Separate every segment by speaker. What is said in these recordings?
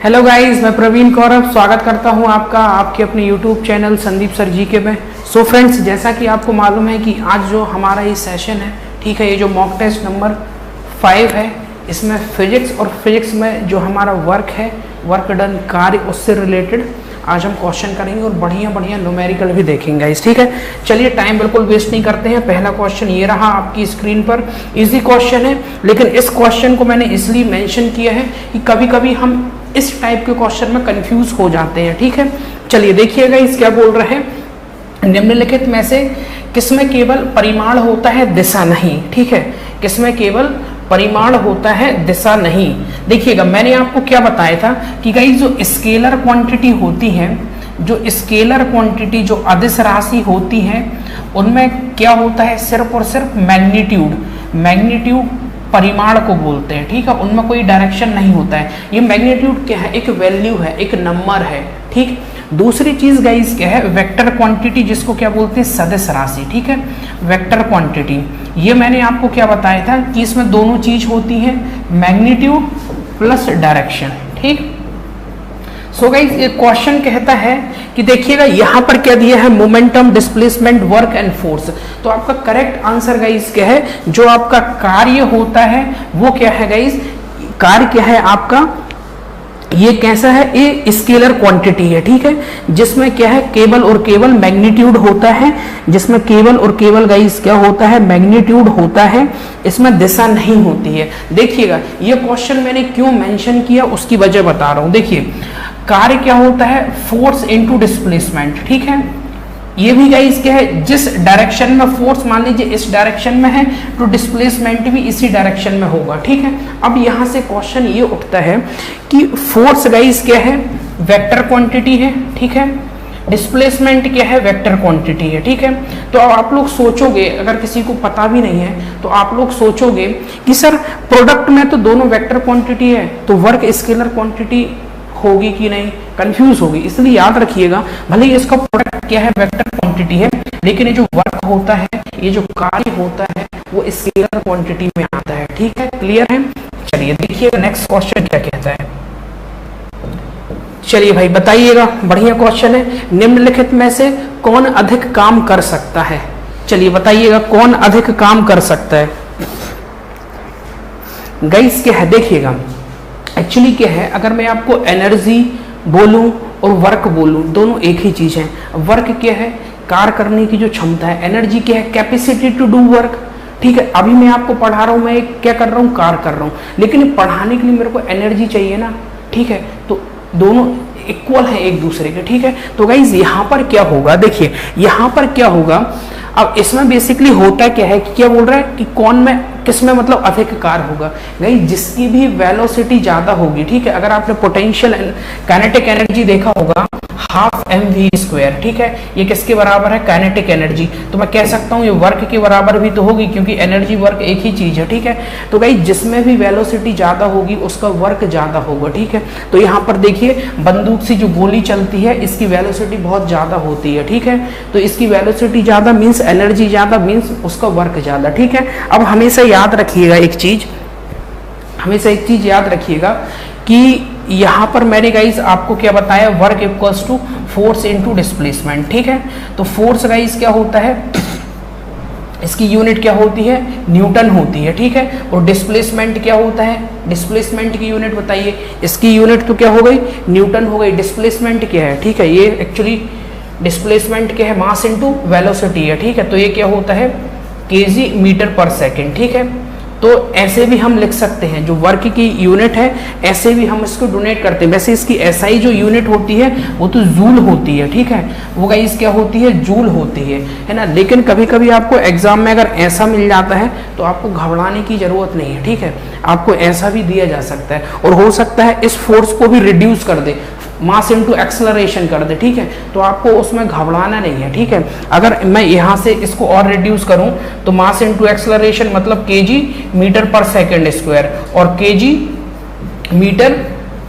Speaker 1: Hello guys, मैं प्रवीण कौरव स्वागत करता हूं आपका आपके अपने यूट्यूब चैनल संदीप सर जी के में। सो फ्रेंड्स, जैसा कि आपको मालूम है कि आज जो हमारा ये सेशन है, ठीक है, ये जो मॉक टेस्ट नंबर 5 है, इसमें फिजिक्स और फिजिक्स में जो हमारा वर्क है, वर्क डन कार्य, उससे रिलेटेड आज हम क्वेश्चन करेंगे और बढ़िया बढ़िया न्यूमेरिकल भी देखेंगे गाइस, ठीक है। चलिए टाइम बिल्कुल वेस्ट नहीं करते हैं। पहला क्वेश्चन ये रहा आपकी स्क्रीन पर। इजी क्वेश्चन है, लेकिन इस क्वेश्चन को मैंने इसलिए मेंशन किया है कि कभी कभी हम इस टाइप के क्वेश्चन में कंफ्यूज हो जाते हैं, ठीक है। चलिए देखिएगा इस क्या बोल रहे हैं। निम्नलिखित में से किसमें केवल परिमाण होता है, दिशा नहीं, ठीक है। किसमें केवल परिमाण होता है, दिशा नहीं। देखिएगा मैंने आपको क्या बताया था कि गाइस जो स्केलर क्वांटिटी होती है, जो स्केलर क्वांटिटी जो अदिश राशि होती है, उनमें क्या होता है, सिर्फ और सिर्फ मैग्नीट्यूड। मैग्नीट्यूड परिमाण को बोलते हैं, ठीक है। उनमें कोई डायरेक्शन नहीं होता है। ये मैग्नीट्यूड क्या है, एक वैल्यू है, एक नंबर है, ठीक। दूसरी चीज गाइस क्या है, वेक्टर क्वांटिटी, जिसको क्या बोलते हैं, सदिश राशि, ठीक है। वेक्टर क्वांटिटी, ये मैंने आपको क्या बताया था कि इसमें दोनों चीज होती है, मैग्नीट्यूड प्लस डायरेक्शन, ठीक। सो गाइस ये क्वेश्चन कहता है कि देखिएगा यहाँ पर क्या दिया है, momentum, displacement, work and force. तो आपका करेक्ट आंसर गाइस क्या है, जो आपका कार्य होता है वो क्या है गाइस, कार्य क्या है आपका, ये कैसा है, ये स्केलर क्वांटिटी है, ठीक है। जिसमें क्या है, केवल और केवल मैग्नीट्यूड होता है, जिसमें केवल और केवल गाइस क्या होता है, मैग्नीट्यूड होता है, इसमें दिशा नहीं होती है। देखिएगा ये क्वेश्चन मैंने क्यों मेंशन किया, उसकी वजह बता रहा हूं। देखिए कार्य क्या होता है, फोर्स इनटू डिस्प्लेसमेंट, ठीक है। ये भी गाइस क्या है, जिस डायरेक्शन में फोर्स मान लीजिए इस डायरेक्शन में है, तो डिस्प्लेसमेंट भी इसी डायरेक्शन में होगा, ठीक है। अब यहां से क्वेश्चन ये उठता है कि फोर्स गाइस क्या है, वेक्टर क्वांटिटी है, ठीक है। डिस्प्लेसमेंट क्या है, वेक्टर क्वांटिटी है, ठीक है। तो आप लोग सोचोगे, अगर किसी को पता भी नहीं है तो आप लोग सोचोगे कि सर प्रोडक्ट में तो दोनों वेक्टर क्वांटिटी है, तो वर्क स्केलर क्वांटिटी होगी कि नहीं, कंफ्यूज होगी। इसलिए याद रखिएगा, भले ही इसका प्रोडक्ट क्या है, वेक्टर क्वांटिटी है, लेकिन ये जो वर्क होता है, ये जो कार्य होता है, वो स्केलर क्वांटिटी में आता है, ठीक है। क्लियर है। चलिए देखिएगा नेक्स्ट क्वेश्चन क्या कहता है। चलिए भाई बताइएगा, बढ़िया क्वेश्चन है। निम्नलिखित में से कौन अधिक काम कर सकता है, चलिए बताइएगा कौन अधिक काम कर सकता है। गाइस क्या है, देखिएगा एक्चुअली क्या है, अगर मैं आपको एनर्जी बोलूं और वर्क बोलूं, दोनों एक ही चीज है। वर्क क्या है, कार्य करने की जो क्षमता है। एनर्जी क्या है, कैपेसिटी टू डू वर्क, ठीक है। अभी मैं आपको पढ़ा रहा हूं, मैं क्या कर रहा हूं, कार्य कर रहा हूं, लेकिन पढ़ाने के लिए मेरे को एनर्जी चाहिए ना, ठीक है। तो दोनों इक्वल है एक दूसरे के, ठीक है। तो गाइज यहाँ पर क्या होगा, देखिए यहाँ पर क्या होगा। अब इसमें बेसिकली होता क्या है कि क्या बोल रहा है कि कौन में किसमें मतलब अधिक कार्य होगा, गाइज जिसकी भी वेलोसिटी ज्यादा होगी, ठीक है। अगर आपने पोटेंशियल काइनेटिक एनर्जी देखा होगा, हाफ mv², ठीक है। ये किसके बराबर है, काइनेटिक एनर्जी। तो मैं कह सकता हूँ ये वर्क के बराबर भी तो होगी, क्योंकि एनर्जी वर्क एक ही चीज है, ठीक है। तो गाइस जिसमें भी वेलोसिटी ज्यादा होगी उसका वर्क ज्यादा होगा, ठीक है। तो यहाँ पर देखिए बंदूक से जो गोली चलती है, इसकी वेलोसिटी बहुत ज्यादा होती है, ठीक है। तो इसकी वेलोसिटी ज्यादा मीन्स एनर्जी ज्यादा मीन्स उसका वर्क ज्यादा, ठीक है। अब हमेशा याद रखिएगा एक चीज, हमेशा एक चीज याद रखिएगा कि यहाँ पर मैंने गाइस आपको क्या बताया, work equals to force into displacement, ठीक है। तो फोर्स गाइस क्या होता है, इसकी यूनिट क्या होती है, न्यूटन होती है, ठीक है। और डिस्प्लेसमेंट क्या होता है, डिस्प्लेसमेंट की यूनिट बताइए, इसकी यूनिट तो क्या हो गई, न्यूटन हो गई। डिस्प्लेसमेंट क्या है, ठीक है, ये एक्चुअली डिस्प्लेसमेंट क्या है, मास इनटू वेलोसिटी है, ठीक है। तो ये क्या होता है, केजी मीटर पर सेकेंड, ठीक है। तो ऐसे भी हम लिख सकते हैं, जो वर्क की यूनिट है ऐसे भी हम इसको डोनेट करते हैं। वैसे इसकी एसआई जो यूनिट होती है वो तो जूल होती है, ठीक है। वो गाइस क्या होती है, जूल होती है ना। लेकिन कभी कभी आपको एग्जाम में अगर ऐसा मिल जाता है तो आपको घबराने की जरूरत नहीं है, ठीक है। आपको ऐसा भी दिया जा सकता है, और हो सकता है इस फोर्स को भी रिड्यूस कर दे, मास इनटू एक्सेलरेशन कर दे, ठीक है। तो आपको उसमें घबराना नहीं है, ठीक है। अगर मैं यहाँ से इसको और रिड्यूस करूँ तो मास इनटू एक्सेलरेशन मतलब kg meter per second square, और केजी मीटर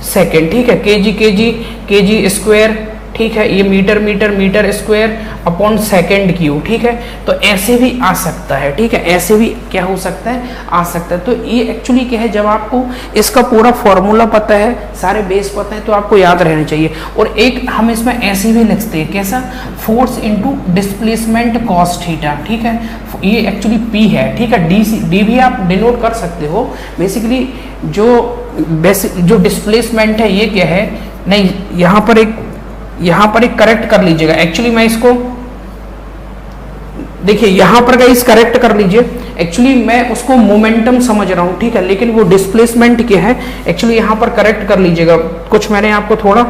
Speaker 1: सेकंड, ठीक है। केजी केजी केजी स्क्वायर ठीक है, ये meter meter meter square upon second cube, ठीक है। तो ऐसे भी आ सकता है, ठीक है, ऐसे भी क्या हो सकता है, आ सकता है। तो ये एक्चुअली क्या है, जब आपको इसका पूरा फॉर्मूला पता है, सारे बेस पता है, तो आपको याद रहना चाहिए। और एक हम इसमें ऐसे भी लिखते हैं, कैसा, force into displacement cos theta, ठीक है। ये एक्चुअली पी है, ठीक है, डी भी आप डिनोट कर सकते हो। बेसिकली जो डिस्प्लेसमेंट है ये क्या है, नहीं यहाँ पर एक करेक्ट कर लीजिएगा। एक्चुअली मैं इसको देखिए यहाँ पर गाइस करेक्ट कर लीजिए। एक्चुअली मैं उसको मोमेंटम समझ रहा हूँ, ठीक है, लेकिन वो डिस्प्लेसमेंट क्या है, एक्चुअली यहाँ पर करेक्ट कर लीजिएगा। कुछ मैंने आपको थोड़ा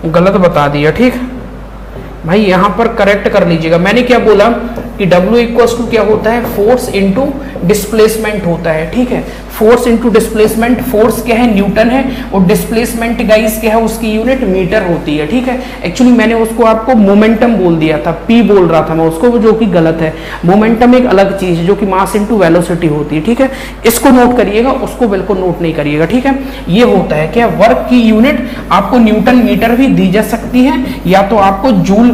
Speaker 1: गलत बता दिया, ठीक भाई, यहाँ पर करेक्ट कर लीजिएगा। मैंने क्या बोला कि W इक्वल्स टू क्या होता है, फोर्स इनटू डिस्प्लेसमेंट होता है, ठीक है। फोर्स इनटू डिस्प्लेसमेंट, फोर्स क्या है, न्यूटन है, और डिस्प्लेसमेंट गाइस क्या है, उसकी यूनिट मीटर होती है, ठीक है। एक्चुअली मैंने उसको आपको मोमेंटम बोल दिया था, P बोल रहा था मैं उसको, जो कि गलत है। मोमेंटम एक अलग चीज है जो कि मास इनटू वेलोसिटी होती है, ठीक है। इसको नोट करिएगा, उसको बिल्कुल नोट नहीं करिएगा, ठीक है। ये होता है क्या, वर्क की यूनिट आपको न्यूटन मीटर भी दी जा सकती है, या तो आपको जूल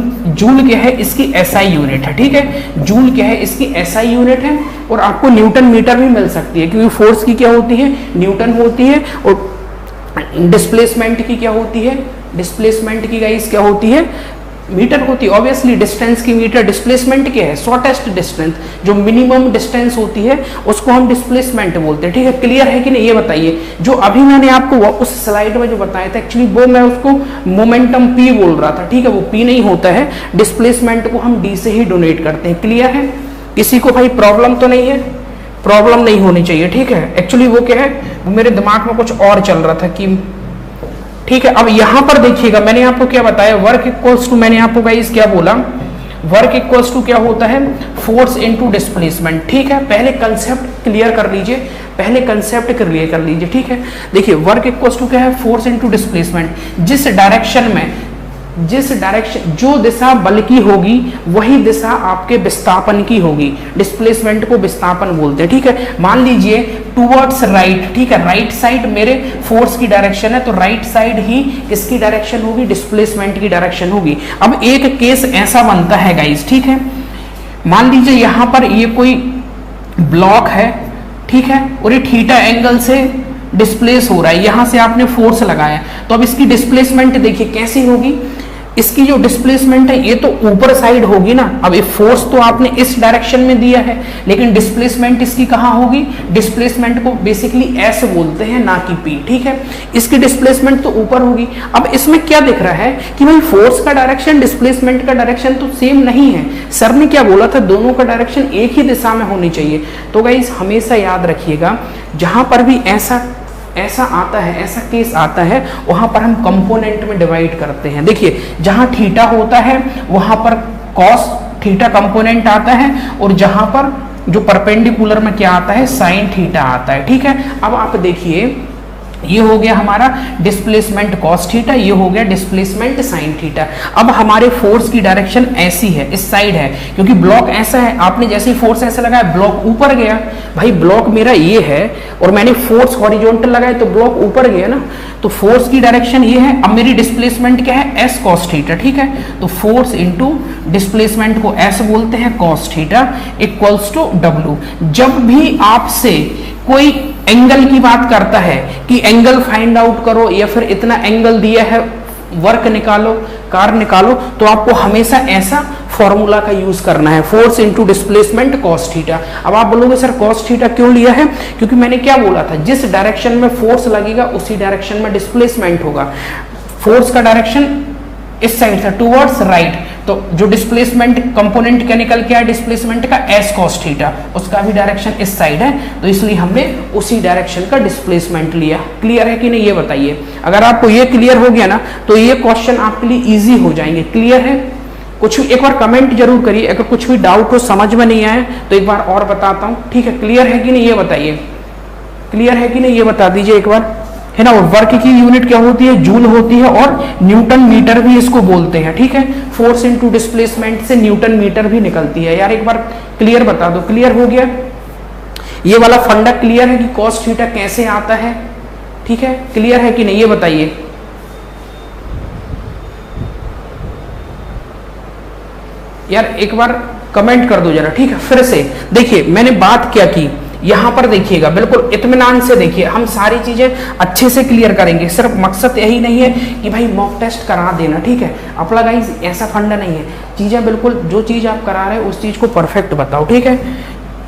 Speaker 1: क्या है, इसकी SI यूनिट है, ठीक है। जूल क्या है, इसकी SI यूनिट है, और आपको न्यूटन मीटर भी मिल सकती है, क्योंकि फोर्स की क्या होती है, न्यूटन होती है, और डिस्प्लेसमेंट की क्या होती है, डिस्प्लेसमेंट की गाइस क्या होती है, मीटर होती है। ऑब्वियसली डिस्टेंस की मीटर, डिस्प्लेसमेंट क्या है, शॉर्टेस्ट डिस्टेंस, जो मिनिमम डिस्टेंस होती है उसको हम डिस्प्लेसमेंट बोलते हैं, ठीक है। क्लियर है कि नहीं, ये बताइए। जो अभी मैंने आपको उस स्लाइड में जो बताया था, एक्चुअली वो मैं उसको मोमेंटम P बोल रहा था, ठीक है, वो P नहीं होता है, डिस्प्लेसमेंट को हम D से ही डोनेट करते हैं। क्लियर है, किसी को भाई प्रॉब्लम तो नहीं है, प्रॉब्लम नहीं होनी चाहिए, ठीक है। एक्चुअली वो क्या है, वो मेरे दिमाग में कुछ और चल रहा था कि, ठीक है। अब यहां पर देखिएगा, मैंने आपको क्या बताया, वर्क इक्वल्स टू, मैंने आपको गाइस क्या बोला, वर्क इक्वल्स टू क्या होता है, फोर्स इनटू डिस्प्लेसमेंट, ठीक है। पहले कंसेप्ट क्लियर कर लीजिए, पहले कंसेप्ट क्लियर कर लीजिए, ठीक है। देखिए वर्क इक्वल्स टू क्या है, फोर्स इनटू डिस्प्लेसमेंट। जिस डायरेक्शन जो दिशा बल की होगी वही दिशा आपके विस्थापन की होगी। डिस्प्लेसमेंट को विस्थापन बोलते हैं, ठीक है। मान लीजिए टूवर्ड्स राइट, ठीक है, राइट साइड मेरे फोर्स की डायरेक्शन है, तो राइट साइड ही किसकी डायरेक्शन होगी, डिस्प्लेसमेंट की डायरेक्शन होगी। अब एक केस ऐसा बनता है गाइस, ठीक है, मान लीजिए यहां पर ये कोई ब्लॉक है, ठीक है, और ये थीटा एंगल से डिस्प्लेस हो रहा है, यहां से आपने फोर्स लगाया, तो अब इसकी डिस्प्लेसमेंट देखिए कैसी होगी। इसकी जो डिस्प्लेसमेंट है ये तो ऊपर साइड होगी ना। अब ये फोर्स तो आपने इस डायरेक्शन में दिया है, लेकिन डिस्प्लेसमेंट इसकी कहां होगी, डिस्प्लेसमेंट को बेसिकली S बोलते हैं, ना कि P, ठीक है। इसकी डिस्प्लेसमेंट तो ऊपर होगी। अब इसमें क्या दिख रहा है कि भाई फोर्स का डायरेक्शन, डिस्प्लेसमेंट का डायरेक्शन तो सेम नहीं है। सर ने क्या बोला था, दोनों का डायरेक्शन एक ही दिशा में होनी चाहिए। तो गाइस हमेशा याद रखिएगा, जहां पर भी ऐसा आता है, ऐसा केस आता है, वहां पर हम कंपोनेंट में डिवाइड करते हैं। देखिए जहां थीटा होता है वहां पर कॉस थीटा कंपोनेंट आता है, और जहां पर जो परपेंडिकुलर में क्या आता है, साइन थीटा आता है, ठीक है। अब आप देखिए ये हो गया हमारा डिस्प्लेसमेंट कॉस थीटा, ये हो गया डिस्प्लेसमेंट साइन थीटा। अब हमारे फोर्स की डायरेक्शन ऐसी है, इस साइड है, क्योंकि ब्लॉक ऐसा है, आपने जैसे ही फोर्स ऐसा लगाया ब्लॉक ऊपर गया। भाई ब्लॉक मेरा ये है और मैंने फोर्स हॉरिजॉन्टल लगाया तो ब्लॉक ऊपर गया ना, तो फोर्स की डायरेक्शन ये है। अब मेरी डिस्प्लेसमेंट क्या है, एस कॉस थीटा, ठीक है। तो फोर्स इंटू डिस्प्लेसमेंट को एस बोलते हैं, cos theta equals to W. जब भी आपसे कोई एंगल की बात करता है कि एंगल फाइंड आउट करो या फिर इतना एंगल दिया है, वर्क निकालो, कार निकालो, तो आपको हमेशा ऐसा फॉर्मूला का यूज करना है, force into displacement cos theta. अब आप बोलोगे सर कॉस थीटा क्यों लिया है, क्योंकि मैंने क्या बोला था, जिस डायरेक्शन में फोर्स लगेगा उसी डायरेक्शन में डिस्प्लेसमेंट होगा। फोर्स का डायरेक्शन इस साइड था, टूवर्ड्स राइट, तो जो डिस्प्लेसमेंट कंपोनेंट क्या निकल के आया डिस्प्लेसमेंट का, एस कॉस थीटा, उसका भी डायरेक्शन इस साइड है, तो इसलिए हमने उसी डायरेक्शन का डिस्प्लेसमेंट लिया। क्लियर है कि नहीं, ये बताइए। अगर आपको ये क्लियर हो गया ना, तो ये क्वेश्चन आपके लिए इजी हो जाएंगे। क्लियर है, कुछ एक बार कमेंट जरूर करिए, अगर कुछ भी डाउट हो, समझ में नहीं आया तो एक बार और बताता हूं, ठीक है। क्लियर है कि नहीं ये बताइए, क्लियर है कि नहीं ये बता दीजिए एक बार, है ना। वर्क की यूनिट क्या होती है, जूल होती है, और न्यूटन मीटर भी इसको बोलते हैं, ठीक है। फोर्स इनटू डिस्प्लेसमेंट से न्यूटन मीटर भी निकलती है। यार एक बार क्लियर बता दो, क्लियर हो गया, ये वाला फंडा क्लियर है कि कॉस थीटा कैसे आता है, ठीक है। क्लियर है कि नहीं ये बताइए। यार एक बार कमेंट कर दो जरा, ठीक है। फिर से देखिए मैंने बात क्या की, यहाँ पर देखिएगा बिल्कुल इत्मीनान से देखिए, हम सारी चीजें अच्छे से क्लियर करेंगे। सिर्फ मकसद यही नहीं है कि भाई मॉक टेस्ट करा देना, ठीक है। अपना गाइस ऐसा फंडा नहीं है, चीजें बिल्कुल जो चीज आप करा रहे हो उस चीज को परफेक्ट बताओ, ठीक है।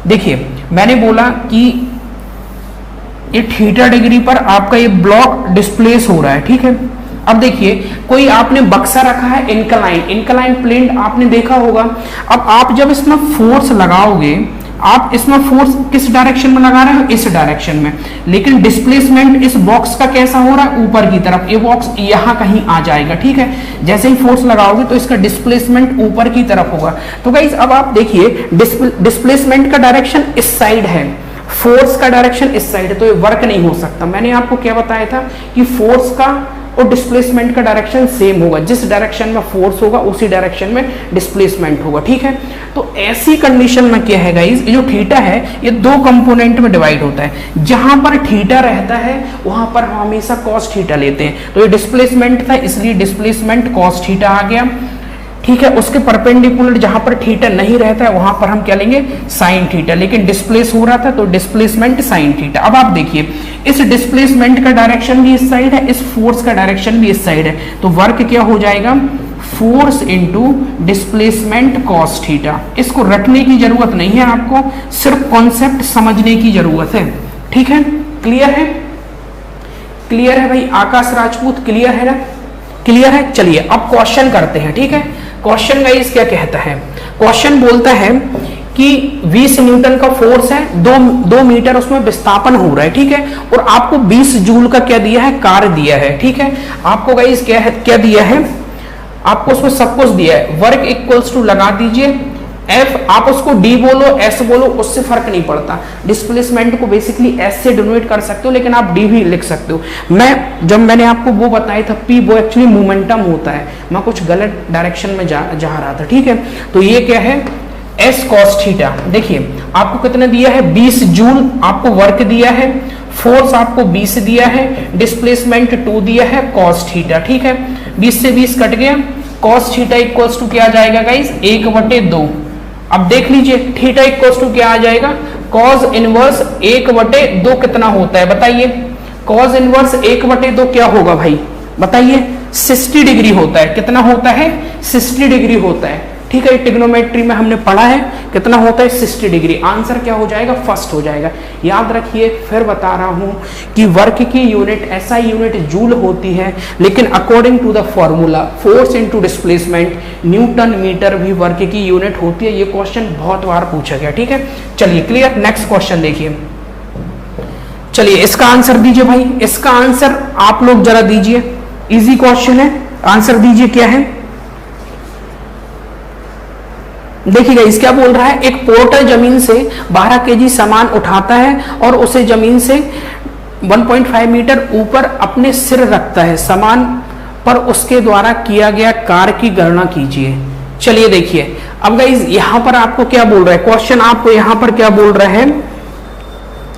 Speaker 1: देखिए मैंने बोला कि ये थीटा डिग्री पर आपका ये ब्लॉक डिस्प्लेस हो रहा है, ठीक है। अब देखिए कोई आपने बक्सा रखा है इंक्लाइन प्लेन आपने देखा होगा। अब आप जब इसमें फोर्स लगाओगे, आप इसमें फोर्स किस डायरेक्शन में लगा रहे हो, इस डायरेक्शन में, लेकिन डिस्प्लेसमेंट इस बॉक्स का कैसा हो रहा है, ऊपर की तरफ। ये बॉक्स यहाँ कहीं आ जाएगा, ठीक है। जैसे ही फोर्स लगाओगे तो इसका डिस्प्लेसमेंट ऊपर की तरफ होगा। तो गाइस अब आप देखिए डिस्प्लेसमेंट का डायरेक्शन इस साइड है, फोर्स का डायरेक्शन इस साइड है, तो ये वर्क नहीं हो सकता। मैंने आपको क्या बताया था कि फोर्स का और डिस्प्लेसमेंट का डायरेक्शन सेम होगा, जिस डायरेक्शन में फोर्स होगा उसी डायरेक्शन में डिस्प्लेसमेंट होगा, ठीक है। तो ऐसी कंडीशन में क्या है गाइस, ये जो थीटा है ये दो कंपोनेंट में डिवाइड होता है। जहां पर थीटा रहता है वहां पर हम हमेशा कॉस थीटा लेते हैं। तो ये डिस्प्लेसमेंट था इसलिए डिस्प्लेसमेंट कॉस थीटा आ गया, ठीक है। उसके परपेंडिकुलर जहां पर थीटा नहीं रहता है वहां पर हम क्या लेंगे, साइन थीटा। लेकिन डिस्प्लेस हो रहा था तो डिस्प्लेसमेंट साइन थीटा। अब आप देखिए इस डिस्प्लेसमेंट का डायरेक्शन भी इस साइड है, इस फोर्स का डायरेक्शन भी इस साइड है, तो वर्क क्या हो जाएगा, force into displacement cos theta. इसको रटने की जरूरत नहीं है आपको, सिर्फ कॉन्सेप्ट समझने की जरूरत है, ठीक है। क्लियर है, क्लियर है भाई आकाश राजपूत, क्लियर है ना, क्लियर है। चलिए अब क्वेश्चन करते हैं, ठीक है। क्वेश्चन गाइस क्या कहता है, क्वेश्चन बोलता है कि 20 न्यूटन का फोर्स है, 2 मीटर उसमें विस्थापन हो रहा है, ठीक है। और आपको 20 जूल का क्या दिया है, कार्य दिया है, ठीक है। आपको गाइस क्या दिया है, आपको उसमें सब कुछ दिया है। वर्क इक्वल्स टू लगा दीजिए एफ, आप उसको डी बोलो एस बोलो उससे फर्क नहीं पड़ता। डिस्प्लेसमेंट को बेसिकली एस से डिनोट कर सकते हो, लेकिन आप डी भी लिख सकते हो। मैंने आपको वो बताया था पी, वो एक्चुअली मोमेंटम होता है, मैं कुछ गलत डायरेक्शन में जा रहा था, ठीक है। तो ये क्या है, एस कॉस थीटा। देखिए आपको कितना दिया है, 20 जूल आपको वर्क दिया है, फोर्स आपको 20 दिया है, डिस्प्लेसमेंट 2 दिया है, कॉस थीटा, ठीक है। 20 से 20 कट गया, कॉस थीटा इक्वल्स टू क्या आ जाएगा गाइस, 1/2। अब देख लीजिए थीटा इक्वल्स टू क्या आ जाएगा, कॉस इनवर्स 1/2 कितना होता है बताइए, कॉस इनवर्स 1/2 क्या होगा भाई बताइए, 60 डिग्री होता है। कितना होता है, 60 डिग्री होता है, ठीक है। ट्रिग्नोमेट्री में हमने पढ़ा है कितना होता है, 60 डिग्री। आंसर क्या हो जाएगा, फर्स्ट हो जाएगा। याद रखिए, फिर बता रहा हूं कि वर्क की यूनिट ऐसा यूनिट जूल होती है, लेकिन according to the formula force into displacement newton meter भी वर्क की यूनिट होती है। ये क्वेश्चन बहुत बार पूछा गया, ठीक है। चलिए क्लियर, नेक्स्ट क्वेश्चन देखिए। चलिए इसका आंसर दीजिए भाई, इसका आंसर आप लोग जरा दीजिए, इजी क्वेश्चन है, आंसर दीजिए क्या है। देखिएगा इस क्या बोल रहा है, एक पोर्टर जमीन से 12 केजी सामान उठाता है और उसे जमीन से 1.5 मीटर ऊपर अपने सिर रखता है, सामान पर उसके द्वारा किया गया कार्य की गणना कीजिए। चलिए देखिए अब गाइस यहां पर आपको क्या बोल रहा है, क्वेश्चन आपको यहां पर क्या बोल रहा है,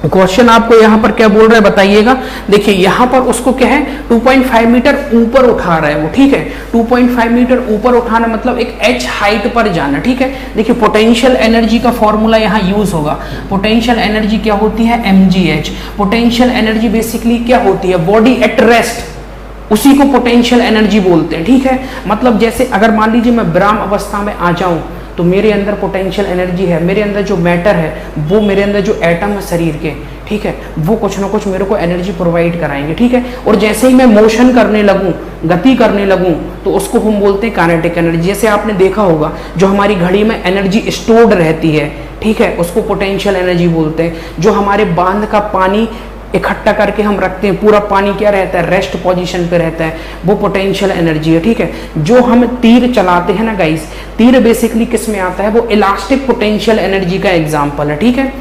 Speaker 1: क्वेश्चन आपको यहां पर क्या बोल रहा है बताइएगा। देखिए यहां पर उसको क्या है, 2.5 मीटर ऊपर उठा रहा है वो, ठीक है। 2.5 मीटर ऊपर उठाना मतलब एक h हाइट पर जाना, ठीक है। देखिए पोटेंशियल एनर्जी का फॉर्मूला यहां यूज होगा। पोटेंशियल एनर्जी क्या होती है, mgh। पोटेंशियल एनर्जी बेसिकली क्या होती है, बॉडी एट रेस्ट, उसी को पोटेंशियल एनर्जी बोलते हैं, ठीक है। मतलब जैसे अगर मान लीजिए मैं विराम अवस्था में आ जाऊं तो मेरे अंदर पोटेंशियल एनर्जी है, मेरे अंदर जो मैटर है वो, मेरे अंदर जो एटम है शरीर के, ठीक है, वो कुछ ना कुछ मेरे को एनर्जी प्रोवाइड कराएंगे, ठीक है। और जैसे ही मैं मोशन करने लगूं, गति करने लगूं, तो उसको हम बोलते हैं काइनेटिक एनर्जी। जैसे आपने देखा होगा जो हमारी घड़ी में एनर्जी स्टोर्ड रहती है, ठीक है, उसको पोटेंशियल एनर्जी बोलते हैं। जो हमारे बांध का पानी इकट्ठा करके हम रखते हैं, पूरा पानी क्या रहता है, रेस्ट पोजीशन पे रहता है, वो पोटेंशियल एनर्जी है, ठीक है। जो हम तीर चलाते हैं ना गाइस, तीर बेसिकली किस में आता है, वो इलास्टिक पोटेंशियल एनर्जी का एग्जांपल है, ठीक है।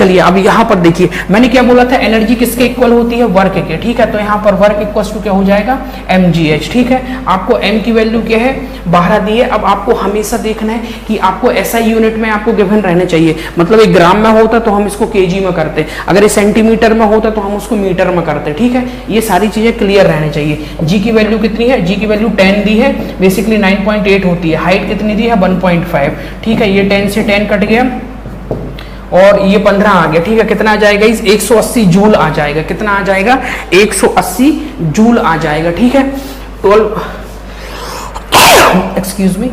Speaker 1: चलिए अब यहाँ पर देखिए मैंने क्या बोला था, एनर्जी किसके इक्वल होती है, वर्क के, ठीक है। तो यहाँ पर वर्क इक्वल टू क्या हो जाएगा, mgh, ठीक है। आपको m की वैल्यू क्या है, 12 दी है। अब आपको हमेशा देखना है कि आपको SI यूनिट में आपको गिवन रहने चाहिए, मतलब एक ग्राम में होता तो हम इसको kg में करते, अगर ये सेंटीमीटर में होता तो हम उसको मीटर में करते, ठीक है। ये सारी चीजें क्लियर रहनी चाहिए। g की वैल्यू कितनी है, g की वैल्यू 10 दी है, बेसिकली 9.8 होती है। हाइट कितनी दी है, 1.5, ठीक है। ये 10 से 10 कट गया और ये 15 आ गया, ठीक है। कितना आ जाएगा, इस 180 जूल आ जाएगा। कितना आ जाएगा, 180 जूल आ जाएगा, ठीक है। 12 एक्सक्यूज मी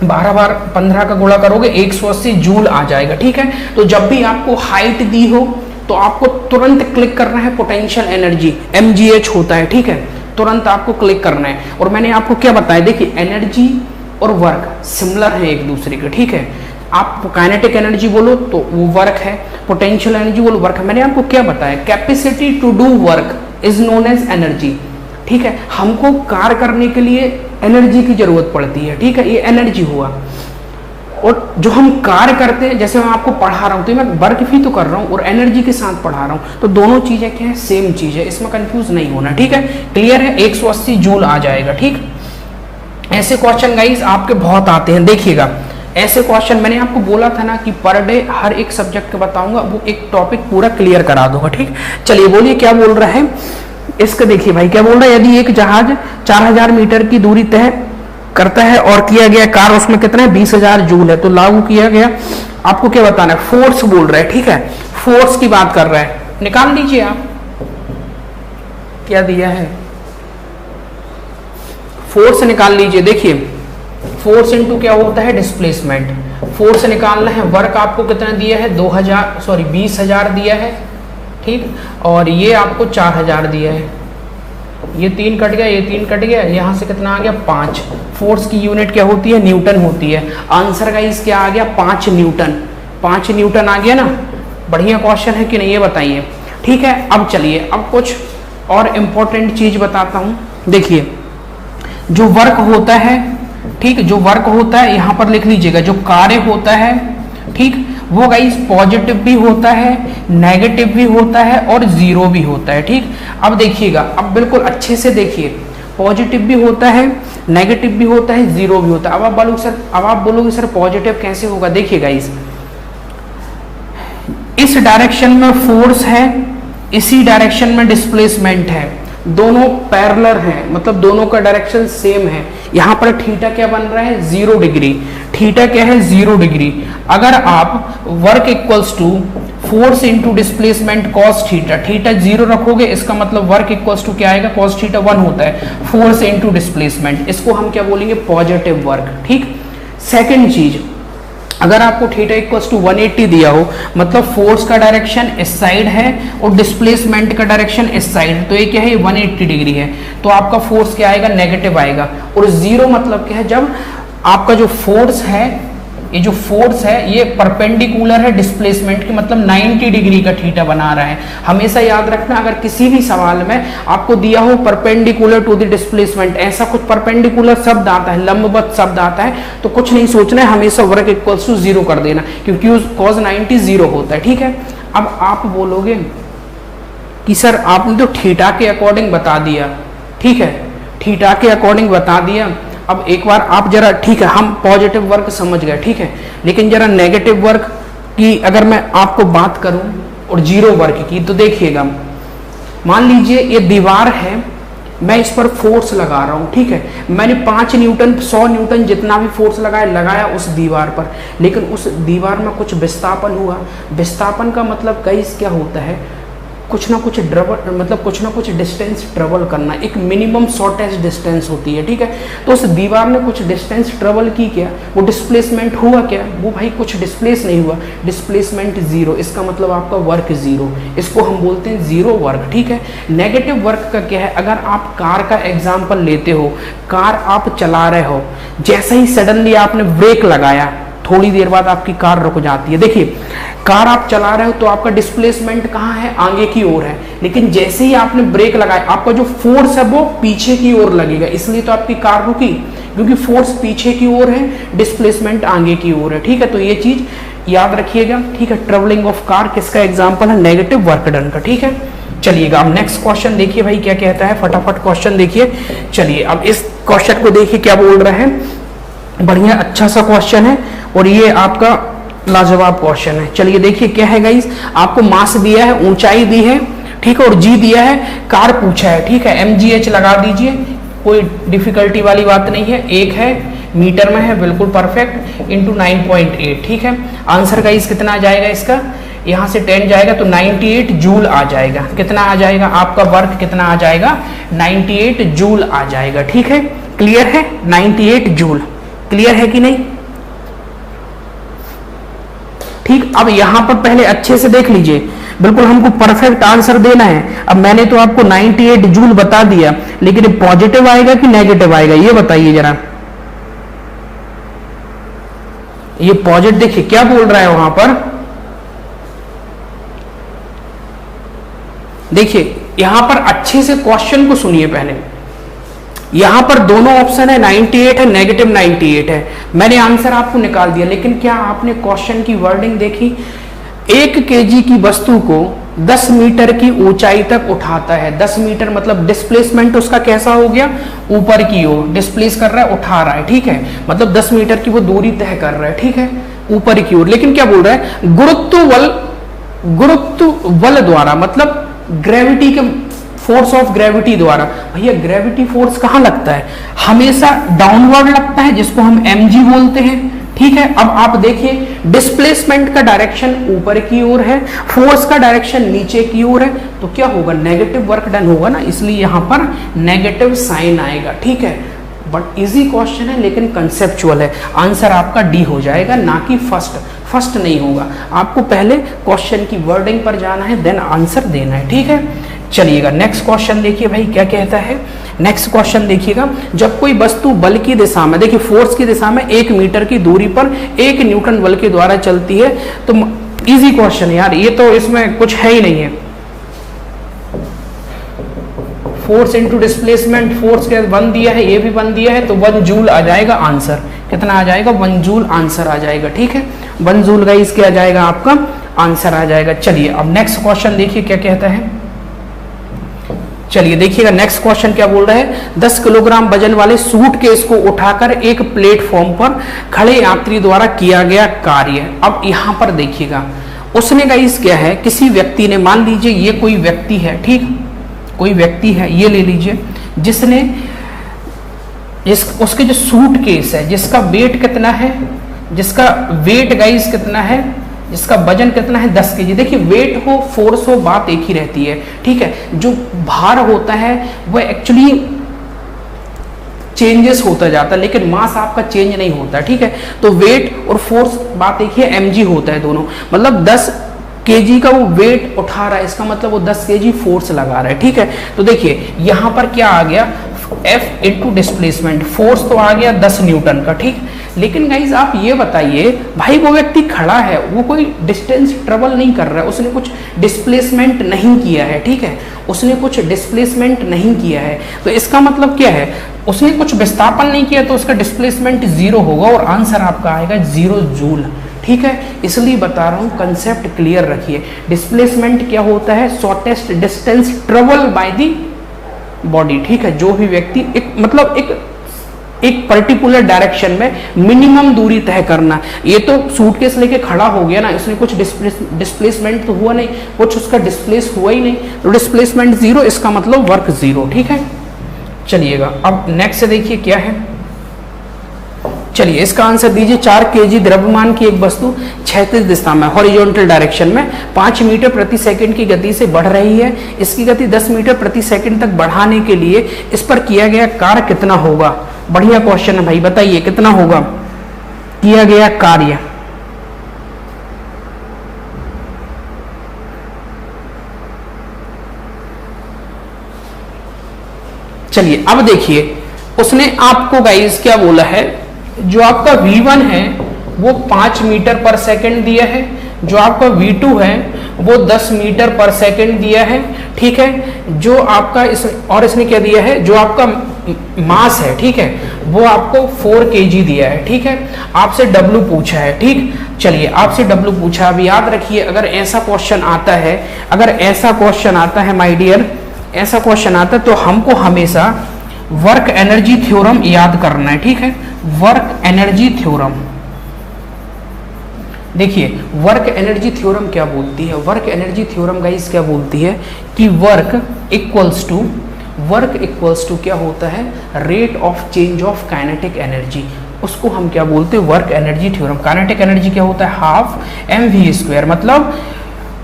Speaker 1: 12 बार 15 का गुणा करोगे 180 जूल आ जाएगा, ठीक है। तो जब भी आपको हाइट दी हो तो आपको तुरंत क्लिक करना है पोटेंशियल एनर्जी, mgh होता है, ठीक है। तुरंत आपको क्लिक करना है। और मैंने आपको क्या बताया, देखिए एनर्जी और वर्क सिमिलर है एक दूसरे के, ठीक है। आप काइनेटिक एनर्जी बोलो तो वो वर्क है, पोटेंशियल एनर्जी बोलो वर्क है। मैंने आपको क्या बताया, capacity to do work is known as energy, ठीक है। हमको कार्य करने के लिए एनर्जी की जरूरत पड़ती है, ठीक है। ये एनर्जी हुआ। और जो हम कार्य करते हैं, जैसे मैं आपको पढ़ा रहा हूँ तो मैं वर्क भी तो कर रहा हूँ और एनर्जी के साथ पढ़ा रहा हूँ, तो दोनों चीजें क्या है, सेम चीज है, इसमें कंफ्यूज नहीं होना, ठीक है। क्लियर है, 180 जूल आ जाएगा, ठीक। ऐसे क्वेश्चन गाइस आपके बहुत आते हैं, देखिएगा ऐसे क्वेश्चन मैंने आपको बोला था ना कि पर डे हर एक सब्जेक्ट का बताऊंगा, वो एक टॉपिक पूरा क्लियर करा दूंगा, ठीक। चलिए बोलिए क्या बोल रहा है इसका, देखिए भाई क्या बोल रहा है। यदि एक जहाज 4000 मीटर की दूरी तय करता है और किया गया कार्य उसमें कितना है, 20,000 जूल है, तो लागू किया गया, आपको क्या बताना है, फोर्स बोल रहा है, ठीक है। फोर्स की बात कर रहा है, निकाल लीजिए आप क्या दिया है, फोर्स निकाल लीजिए। देखिए फोर्स इनटू क्या होता है, डिस्प्लेसमेंट। फोर्स निकालना है, वर्क आपको कितना दिया है, 20,000 दिया है, ठीक। और ये आपको 4000 दिया है, ये 3 कट गया, ये 3 कट गया, यहाँ से कितना आ गया, 5। फोर्स की यूनिट क्या होती है, न्यूटन होती है। आंसर का इस क्या आ गया, 5 न्यूटन। 5 न्यूटन आ गया ना। बढ़िया क्वेश्चन है कि नहीं, ये बताइए, ठीक है। अब चलिए अब कुछ और इम्पोर्टेंट चीज बताता हूँ। देखिए जो वर्क होता है, ठीक, जो वर्क होता है यहाँ पर लिख लीजिएगा, जो कार्य होता है, ठीक, वो गाइस पॉजिटिव भी होता है, नेगेटिव भी होता है और जीरो भी होता है, ठीक। अब देखिएगा, अब बिल्कुल अच्छे से देखिए, पॉजिटिव भी होता है, नेगेटिव भी होता है, जीरो भी होता है। अब आप बोलोगे सर पॉजिटिव कैसे होगा, देखिए गाइस इस डायरेक्शन में फोर्स है, इसी डायरेक्शन में डिस्प्लेसमेंट है, दोनों पैरेलल हैं, मतलब दोनों का डायरेक्शन सेम है। यहाँ पर थीटा क्या बन रहा है, 0 डिग्री। थीटा क्या है, 0 डिग्री। अगर आप work equals to force into displacement cos theta, theta 0 रखोगे, इसका मतलब वर्क इक्वल्स टू क्या आएगा, कॉस थीटा 1 होता है, फोर्स इंटू डिस्प्लेसमेंट, इसको हम क्या बोलेंगे, पॉजिटिव वर्क, ठीक। सेकेंड चीज, अगर आपको थीटा इक्वल्स टू 180 दिया हो, मतलब फोर्स का डायरेक्शन इस साइड है और डिस्प्लेसमेंट का डायरेक्शन इस साइड है, तो ये क्या है, 180 डिग्री है, तो आपका फोर्स क्या आएगा, नेगेटिव आएगा। और जीरो मतलब क्या है, जब आपका जो फोर्स है, ये जो फोर्स है ये परपेंडिकुलर है डिस्प्लेसमेंट की, मतलब 90 डिग्री का थीटा बना रहा है। हमेशा याद रखना, अगर किसी भी सवाल में आपको दिया हो परपेंडिकुलर टू द डिस्प्लेसमेंट, ऐसा कुछ परपेंडिकुलर शब्द आता है, लंबवत शब्द आता है, तो कुछ नहीं सोचना है, हमेशा वर्क इक्वल्स टू 0 कर देना, क्योंकि कॉस 90 0 होता है, ठीक है। अब आप बोलोगे कि सर आपने तो थीटा के अकॉर्डिंग बता दिया, ठीक है, थीटा के अकॉर्डिंग बता दिया। अब एक बार आप जरा, ठीक है, हम पॉजिटिव वर्क समझ गए, ठीक है, लेकिन जरा नेगेटिव वर्क की अगर मैं आपको बात करूं और जीरो वर्क की, तो देखिएगा, मान लीजिए ये दीवार है, मैं इस पर फोर्स लगा रहा हूं, ठीक है, मैंने 5 न्यूटन 100 न्यूटन जितना भी फोर्स लगाया उस दीवार पर, लेकिन उस दीवार में कुछ विस्थापन हुआ। विस्थापन का मतलब गाइस क्या होता है, कुछ ना कुछ कुछ ना कुछ डिस्टेंस ट्रेवल करना, एक मिनिमम शॉर्टेस्ट डिस्टेंस होती है, ठीक है। तो उस दीवार ने कुछ डिस्टेंस ट्रेवल की, क्या वो डिस्प्लेसमेंट हुआ, क्या वो भाई कुछ डिस्प्लेस नहीं हुआ, डिस्प्लेसमेंट 0, इसका मतलब आपका वर्क 0, इसको हम बोलते हैं जीरो वर्क, ठीक है। नेगेटिव वर्क का क्या है, अगर आप कार का एग्जाम्पल लेते हो, कार आप चला रहे हो, जैसे ही सडनली आपने ब्रेक लगाया, थोड़ी देर बाद आपकी कार रुक जाती है। देखिए कार आप चला रहे हो तो आपका डिस्प्लेसमेंट कहाँ है, आगे की ओर है, लेकिन जैसे ही आपने ब्रेक लगाया, आपका जो फोर्स है वो पीछे की ओर लगेगा, इसलिए तो आपकी कार रुकी, क्योंकि फोर्स पीछे की ओर है, डिस्प्लेसमेंट आगे की ओर है, ठीक है। तो ये चीज याद रखिएगा, ठीक है। ट्रेवलिंग ऑफ कार किसका एग्जाम्पल है? नेगेटिव वर्क डन का, ठीक है। चलिएगा अब नेक्स्ट क्वेश्चन देखिए भाई क्या कहता है, फटाफट क्वेश्चन देखिए। चलिए अब इस क्वेश्चन को देखिए क्या बोल रहा है, बढ़िया अच्छा सा क्वेश्चन है और ये आपका लाजवाब क्वेश्चन है। चलिए देखिए क्या है गाइस, आपको मास दिया है, ऊंचाई दी है, ठीक है, और जी दिया है, कार पूछा है, ठीक है। mgh लगा दीजिए, कोई डिफिकल्टी वाली बात नहीं है। एक है मीटर में है, बिल्कुल परफेक्ट, इंटू 9.8, ठीक है। आंसर गाइस कितना आ जाएगा इसका, यहाँ से 10 जाएगा तो 98 जूल आ जाएगा। कितना आ जाएगा आपका वर्क, कितना आ जाएगा? 98 जूल आ जाएगा, ठीक है। क्लियर है? 98 जूल, क्लियर है कि नहीं? ठीक, अब यहां पर पहले अच्छे से देख लीजिए, बिल्कुल हमको परफेक्ट आंसर देना है। अब मैंने तो आपको 98 जूल बता दिया, लेकिन ये पॉजिटिव आएगा कि नेगेटिव आएगा ये बताइए जरा। ये पॉजिटिव, देखिए क्या बोल रहा है वहां पर, देखिए यहां पर अच्छे से क्वेश्चन को सुनिए पहले। यहां पर दोनों ऑप्शन है, 98 है, नेगेटिव 98 है। मैंने आंसर आपको निकाल दिया, लेकिन क्या आपने क्वेश्चन की वर्डिंग देखी? 1 केजी की वस्तु को 10 मीटर की ऊंचाई तक उठाता है। 10 मीटर मतलब डिस्प्लेसमेंट उसका कैसा हो गया? ऊपर की ओर डिस्प्लेस कर रहा है, उठा रहा है, ठीक है। मतलब 10 मीटर की वो दूरी तय कर रहा है, ठीक है, ऊपर की ओर। लेकिन क्या बोल रहा है? गुरुत्व बल द्वारा, मतलब ग्रेविटी के फोर्स ऑफ ग्रेविटी द्वारा। भैया ग्रेविटी फोर्स कहां लगता है? हमेशा डाउनवर्ड लगता है, जिसको हम mg बोलते हैं, ठीक है। अब आप देखिए डिस्प्लेसमेंट का डायरेक्शन ऊपर की ओर है, फोर्स का डायरेक्शन नीचे की ओर है, तो क्या होगा? नेगेटिव वर्क डन होगा ना, इसलिए यहां पर नेगेटिव साइन आएगा, ठीक है। बट इजी क्वेश्चन है लेकिन कंसेप्चुअल है। आंसर आपका डी हो जाएगा, ना कि फर्स्ट नहीं होगा। आपको पहले क्वेश्चन की वर्डिंग पर जाना है, देन आंसर देना है, ठीक है। चलिएगा नेक्स्ट क्वेश्चन देखिए भाई क्या कहता है। नेक्स्ट क्वेश्चन देखिएगा, जब कोई वस्तु बल की दिशा में, देखिए फोर्स की दिशा में 1 मीटर की दूरी पर 1 न्यूटन बल के द्वारा चलती है, तो इजी क्वेश्चन यार, ये तो इसमें कुछ है ही नहीं है। फोर्स इंटू डिस्प्लेसमेंट, फोर्स के 1 दिया है, ये भी 1 दिया है, तो 1 जूल आ जाएगा आंसर। कितना आ जाएगा? 1 जूल आंसर आ जाएगा, ठीक है। 1 जूल का इसके आ जाएगा आपका आंसर आ जाएगा। चलिए अब नेक्स्ट क्वेश्चन देखिए क्या कहता है। चलिए देखिएगा नेक्स्ट क्वेश्चन क्या बोल रहा है, 10 किलोग्राम वजन वाले सूटकेस को उठाकर एक प्लेटफॉर्म पर खड़े यात्री द्वारा किया गया कार्य। अब यहां पर देखिएगा उसने गाइस क्या है, किसी व्यक्ति ने, मान लीजिए ये कोई व्यक्ति है, ठीक, कोई व्यक्ति है, ये ले लीजिए, जिसने उसके जो सूटकेस है जिसका वेट कितना है, जिसका वेट गाइस कितना है, जिसका वजन कितना है 10 केजी। देखिए वेट हो फोर्स हो बात एक ही रहती है, ठीक है। जो भार होता है वह एक्चुअली चेंजेस होता जाता है, लेकिन मास आपका चेंज नहीं होता, ठीक है। तो वेट और फोर्स बात एक ही है, mg होता है दोनों। मतलब 10 केजी का वो वेट उठा रहा है, इसका मतलब वो 10 केजी फोर्स लगा रहा है, ठीक है। तो देखिए यहां पर क्या आ गया, F इंटू डिस्प्लेसमेंट, फोर्स तो आ गया 10 न्यूटन का, ठीक। लेकिन गाइज आप ये बताइए, भाई वो व्यक्ति खड़ा है, वो कोई डिस्टेंस ट्रेवल नहीं कर रहा है, उसने कुछ डिस्प्लेसमेंट नहीं किया है, ठीक है, उसने कुछ डिस्प्लेसमेंट नहीं किया है। तो इसका मतलब क्या है, उसने कुछ विस्थापन नहीं किया, तो उसका डिस्प्लेसमेंट 0 होगा और आंसर आपका आएगा 0 जूल, ठीक है। इसलिए बता रहा हूँ, कंसेप्ट क्लियर रखिए। डिस्प्लेसमेंट क्या होता है? Shortest distance travel by the body, ठीक है। जो भी व्यक्ति एक पर्टिकुलर डायरेक्शन में मिनिमम दूरी तय करना। ये तो सूटकेस लेके खड़ा हो गया ना, इसने कुछ डिस्प्लेसमेंट तो हुआ नहीं, कुछ उसका डिस्प्लेस हुआ ही नहीं, तो डिस्प्लेसमेंट 0, इसका मतलब वर्क 0, ठीक है। चलिएगा अब नेक्स्ट देखिए क्या है। चलिए इसका आंसर दीजिए। 4 केजी द्रव्यमान की एक वस्तु क्षैतिज दिशा में, हॉरिजॉन्टल डायरेक्शन में 5 मीटर प्रति सेकंड की गति से बढ़ रही है। इसकी गति 10 मीटर प्रति सेकंड तक बढ़ाने के लिए इस पर किया गया कार्य कितना होगा? बढ़िया क्वेश्चन है भाई, बताइए कितना होगा किया गया कार्य? चलिए अब देखिए, उसने आपको गाइस क्या बोला है, जो आपका V1 है वो 5 मीटर पर सेकंड दिया है, जो आपका V2 है वो 10 मीटर पर सेकंड दिया है, ठीक है। जो आपका इसने क्या दिया है, जो आपका मास है, ठीक है, वो आपको 4 kg दिया है, ठीक है। आपसे W पूछा है, ठीक। चलिए आपसे W पूछा, अब याद रखिए अगर ऐसा क्वेश्चन आता है, अगर ऐसा क्वेश्चन आता है माय डियर, ऐसा क्वेश्चन आता है तो हमको हमेशा वर्क एनर्जी थ्योरम याद करना है, ठीक है। वर्क एनर्जी थ्योरम, देखिए वर्क एनर्जी थ्योरम क्या बोलती है, वर्क एनर्जी थ्योरम गाइस क्या बोलती है कि वर्क इक्वल्स टू क्या होता है, rate of change of kinetic energy, उसको हम क्या बोलते हैं, work energy theorem. Kinetic energy क्या होता है, हाफ mv², मतलब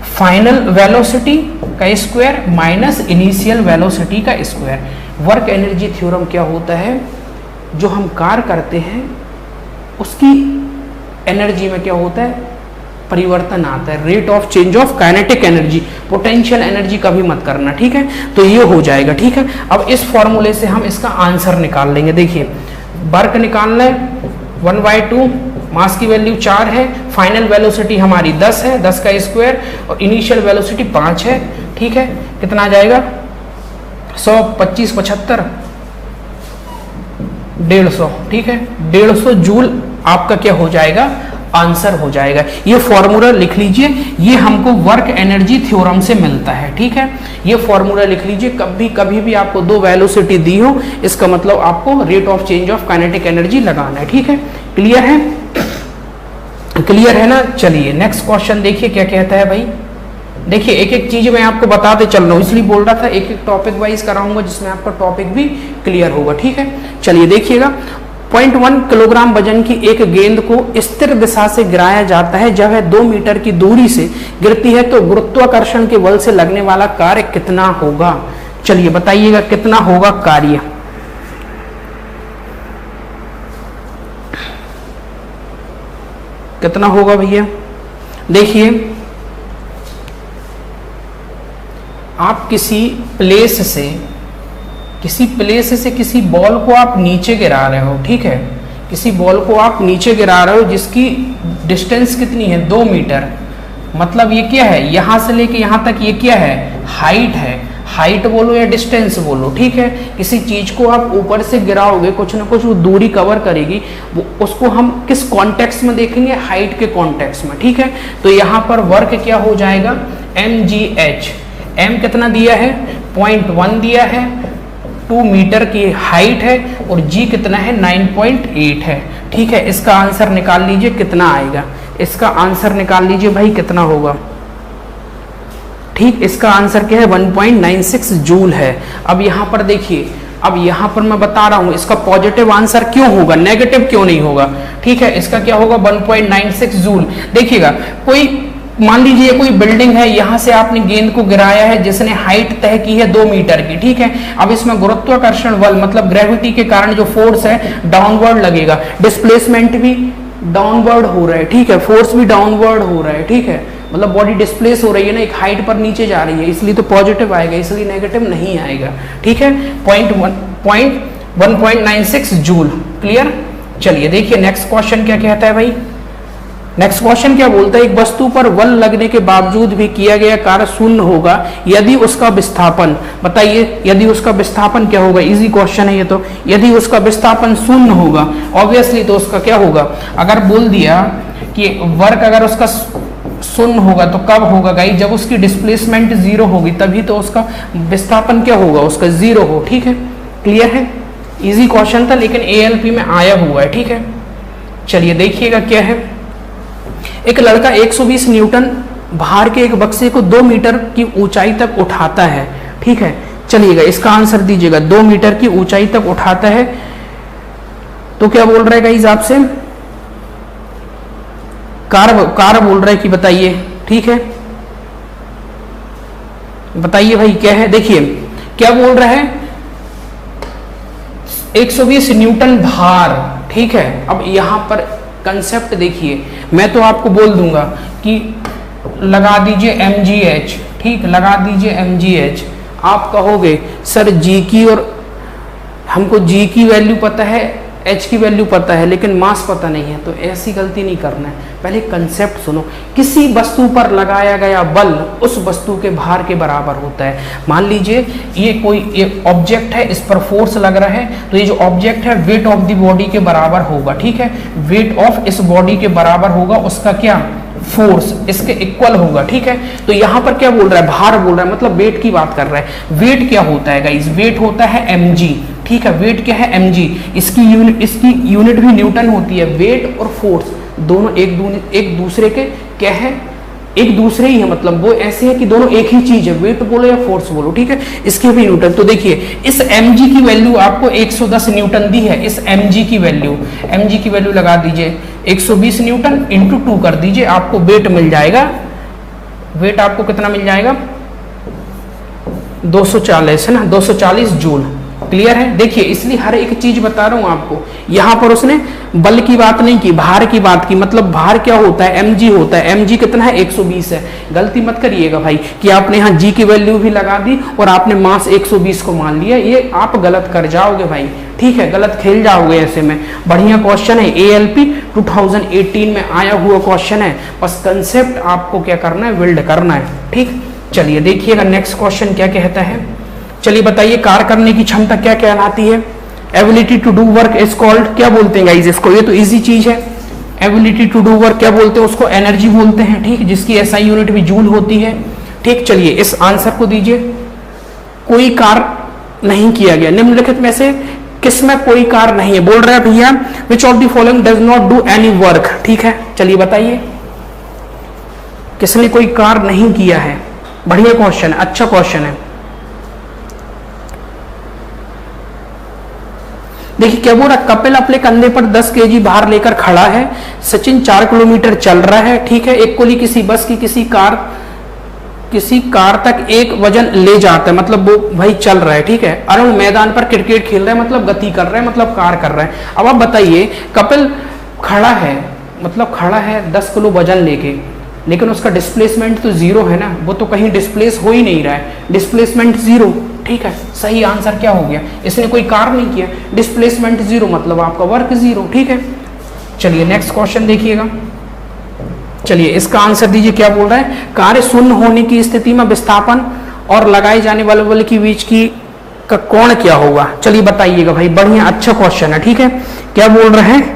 Speaker 1: फाइनल वेलोसिटी का स्क्वायर माइनस इनिशियल वेलोसिटी का स्क्वायर। वर्क एनर्जी थ्योरम क्या होता है, जो हम कार्य करते हैं उसकी एनर्जी में क्या होता है, परिवर्तन आता है, rate of change of kinetic energy. Potential energy कभी मत करना, ठीक है। तो ये हो जाएगा, ठीक है। अब इस फॉर्मूले से हम इसका आंसर निकाल लेंगे। देखिए वर्क निकालना है 1/2, मास की वैल्यू 4 है, फाइनल वेलोसिटी हमारी 10 है, 10 का स्क्वायर, और इनिशियल वेलोसिटी 5 है, ठीक है। कितना आ जाएगा, 100, 25, 75, 150, ठीक है। 150 जूल आपका क्या हो जाएगा, आंसर हो जाएगा। ये फॉर्मूला लिख लीजिए, ये हमको वर्क एनर्जी थ्योरम से मिलता है, ठीक है। ये फॉर्मूला लिख लीजिए, कभी भी आपको दो वेलोसिटी दी हो, इसका मतलब आपको rate of change of kinetic energy लगाना है, ठीक है। क्लियर है, क्लियर है ना। चलिए नेक्स्ट क्वेश्चन देखिए क्या कहता है भाई। देखिए एक एक चीज मैं आपको बताते चल रहा हूँ, इसलिए बोल रहा था एक एक टॉपिक वाइज कराऊंगा जिसमें आपका टॉपिक भी क्लियर होगा, ठीक है। चलिए देखिएगा, 0.1 किलोग्राम वजन की एक गेंद को स्थिर दिशा से गिराया जाता है, जब वह 2 मीटर की दूरी से गिरती है तो गुरुत्वाकर्षण के बल से लगने वाला कार्य कितना होगा। चलिए बताइएगा कितना होगा कार्य। कितना होगा भैया, देखिए आप किसी प्लेस से किसी बॉल को आप नीचे गिरा रहे हो, ठीक है। किसी बॉल को आप नीचे गिरा रहे हो जिसकी डिस्टेंस कितनी है, 2 मीटर, मतलब ये क्या है, यहां से लेके यहां तक ये क्या है, हाइट है। हाइट बोलो या डिस्टेंस बोलो, ठीक है। किसी चीज को आप ऊपर से गिराओगे, कुछ ना कुछ वो दूरी कवर करेगी, वो उसको हम किस कॉन्टेक्स्ट में देखेंगे, हाइट के कॉन्टेक्स्ट में, ठीक है। तो यहाँ पर वर्क क्या हो जाएगा, mgh। m कितना दिया है, 0.1 दिया है, 2 मीटर की हाइट है, और g कितना है, 9.8 है, ठीक है। इसका आंसर निकाल लीजिए कितना आएगा, इसका आंसर निकाल लीजिए भाई कितना होगा, ठीक। इसका आंसर क्या है, 1.96 जूल है। अब यहाँ पर देखिए, अब यहाँ पर मैं बता रहा हूँ इसका पॉजिटिव आंसर क्यों होगा, नेगेटिव क्यों नहीं होगा, ठीक है। इसका क्या होगा, 1.96 जूल। देखिएगा कोई मान लीजिए कोई बिल्डिंग है, यहां से आपने गेंद को गिराया है जिसने हाइट तय की है 2 मीटर की, ठीक है। अब इसमें गुरुत्वाकर्षण बल मतलब ग्रेविटी के कारण जो फोर्स है डाउनवर्ड लगेगा, डिस्प्लेसमेंट भी डाउनवर्ड हो रहा है, ठीक है। फोर्स भी डाउनवर्ड हो रहा है, ठीक है, मतलब बॉडी डिस्प्लेस हो रही है ना, एक हाइट पर नीचे जा रही है, इसलिए तो पॉजिटिव आएगा, इसलिए नेगेटिव नहीं आएगा, ठीक है। 1.96 जूल, क्लियर। चलिए देखिए नेक्स्ट क्वेश्चन क्या कहता है भाई। नेक्स्ट क्वेश्चन क्या बोलता है, एक वस्तु पर बल लगने के बावजूद भी किया गया कार्य शून्य होगा यदि उसका विस्थापन, बताइए यदि उसका विस्थापन क्या होगा, इजी क्वेश्चन है ये तो। यदि उसका विस्थापन शून्य होगा, ऑब्वियसली तो उसका क्या होगा, अगर बोल दिया कि वर्क अगर उसका शून्य होगा तो कब होगा गाइस, जब उसकी डिस्प्लेसमेंट 0 होगी, तभी तो उसका विस्थापन क्या होगा, उसका 0 हो, ठीक है। क्लियर है, इजी क्वेश्चन था लेकिन ALP में आया हुआ है, ठीक है। चलिए देखिएगा क्या है, एक लड़का 120 न्यूटन भार के एक बक्से को 2 मीटर की ऊंचाई तक उठाता है, ठीक है। चलिएगा इसका आंसर दीजिएगा, 2 मीटर की ऊंचाई तक उठाता है तो क्या बोल रहा है गाइस आपसे, कार बोल रहा है कि बताइए, ठीक है। बताइए भाई क्या है, देखिए क्या बोल रहा है, 120 न्यूटन भार, ठीक है। अब यहां पर कंसेप्ट देखिए, मैं तो आपको बोल दूंगा कि लगा दीजिए mgh, ठीक, लगा दीजिए mgh। आप कहोगे सर g की, और हमको g की वैल्यू पता है, एच की वैल्यू पता है लेकिन मास पता नहीं है, तो ऐसी गलती नहीं करना है। पहले कंसेप्ट सुनो। किसी वस्तु पर लगाया गया बल उस वस्तु के भार के बराबर होता है। मान लीजिए ये कोई ऑब्जेक्ट है, इस पर फोर्स लग रहा है, तो ये जो ऑब्जेक्ट है वेट ऑफ द बॉडी के बराबर होगा, ठीक है। वेट ऑफ इस बॉडी के बराबर होगा, उसका क्या फोर्स इसके इक्वल होगा, ठीक है। तो यहां पर क्या बोल रहा है, भार बोल रहा है, मतलब वेट की बात कर रहा है। वेट क्या होता है गाइस, वेट होता है mg, ठीक है। वेट क्या है mg, इसकी यूनिट भी न्यूटन होती है। वेट और फोर्स दोनों एक दूसरे के क्या है, एक दूसरे ही है, मतलब वो ऐसे है कि दोनों एक ही चीज है, वेट बोलो या फोर्स बोलो, ठीक है। इसके भी न्यूटन, तो देखिए इस mg की वैल्यू आपको 110 न्यूटन दी है। इस mg की वैल्यू लगा दीजिए 120 न्यूटन इंटू 2 कर दीजिए, आपको वेट मिल जाएगा। वेट आपको कितना मिल जाएगा, 240 है ना, 240 जूल। क्लियर है। देखिए इसलिए हर एक चीज बता रहा हूं आपको। यहां पर उसने बल की बात नहीं की, भार की बात की। मतलब भार क्या होता है, mg होता है। mg कितना है, 120 है। गलती मत करिएगा भाई कि आपने यहाँ g की वैल्यू भी लगा दी और आपने मास 120 को मान लिया, ये आप गलत कर जाओगे भाई, ठीक है, गलत खेल जाओगे ऐसे में। बढ़िया क्वेश्चन है, ALP 2018 में आया हुआ क्वेश्चन है। बस कंसेप्ट आपको क्या करना है, बिल्ड करना है, ठीक। चलिए देखिएगा नेक्स्ट क्वेश्चन क्या कहता है। चलिए बताइए, कार्य करने की क्षमता क्या कहलाती है। Ability to do work is called, क्या बोलते हैं गाइस इसको, ये तो इजी चीज है। एबिलिटी टू डू वर्क क्या बोलते हैं, उसको एनर्जी बोलते हैं, ठीक, जिसकी SI यूनिट भी जूल होती है, ठीक। चलिए इस आंसर को दीजिए। कोई कार्य नहीं किया गया, निम्नलिखित में से किसमें कोई कार्य नहीं है, बोल रहा है भैया which of the following does not do any work, ठीक है। चलिए बताइए किसने कोई कार्य नहीं किया है। बढ़िया क्वेश्चन है, अच्छा क्वेश्चन है। देखिए क्या बोल रहा, कपिल अपने कंधे पर 10 kg भार लेकर खड़ा है। सचिन 4 किलोमीटर चल रहा है, ठीक है। एक कोली किसी बस की किसी कार तक एक वजन ले जाता है, मतलब वो भाई चल रहा है, ठीक है। अरुण मैदान पर क्रिकेट खेल रहा है, मतलब गति कर रहा है, मतलब कार्य कर रहा है। अब आप बताइए, कपिल खड़ा है, मतलब खड़ा है 10 किलो वजन लेके, लेकिन उसका डिस्प्लेसमेंट तो जीरो है ना, वो तो कहीं डिस्प्लेस हो ही नहीं रहा है, डिस्प्लेसमेंट जीरो, ठीक है। सही आंसर क्या हो गया, इसने कोई कार्य नहीं किया, डिस्प्लेसमेंट जीरो, मतलब आपका वर्क जीरो, ठीक है। चलिए नेक्स्ट क्वेश्चन देखिएगा। चलिए इसका आंसर दीजिए, क्या बोल रहा है। कार्य शून्य होने की स्थिति में विस्थापन और लगाए जाने वाले बल के बीच का कोण क्या होगा। चलिए बताइएगा भाई, बढ़िया अच्छा क्वेश्चन है, ठीक है। क्या बोल रहे हैं,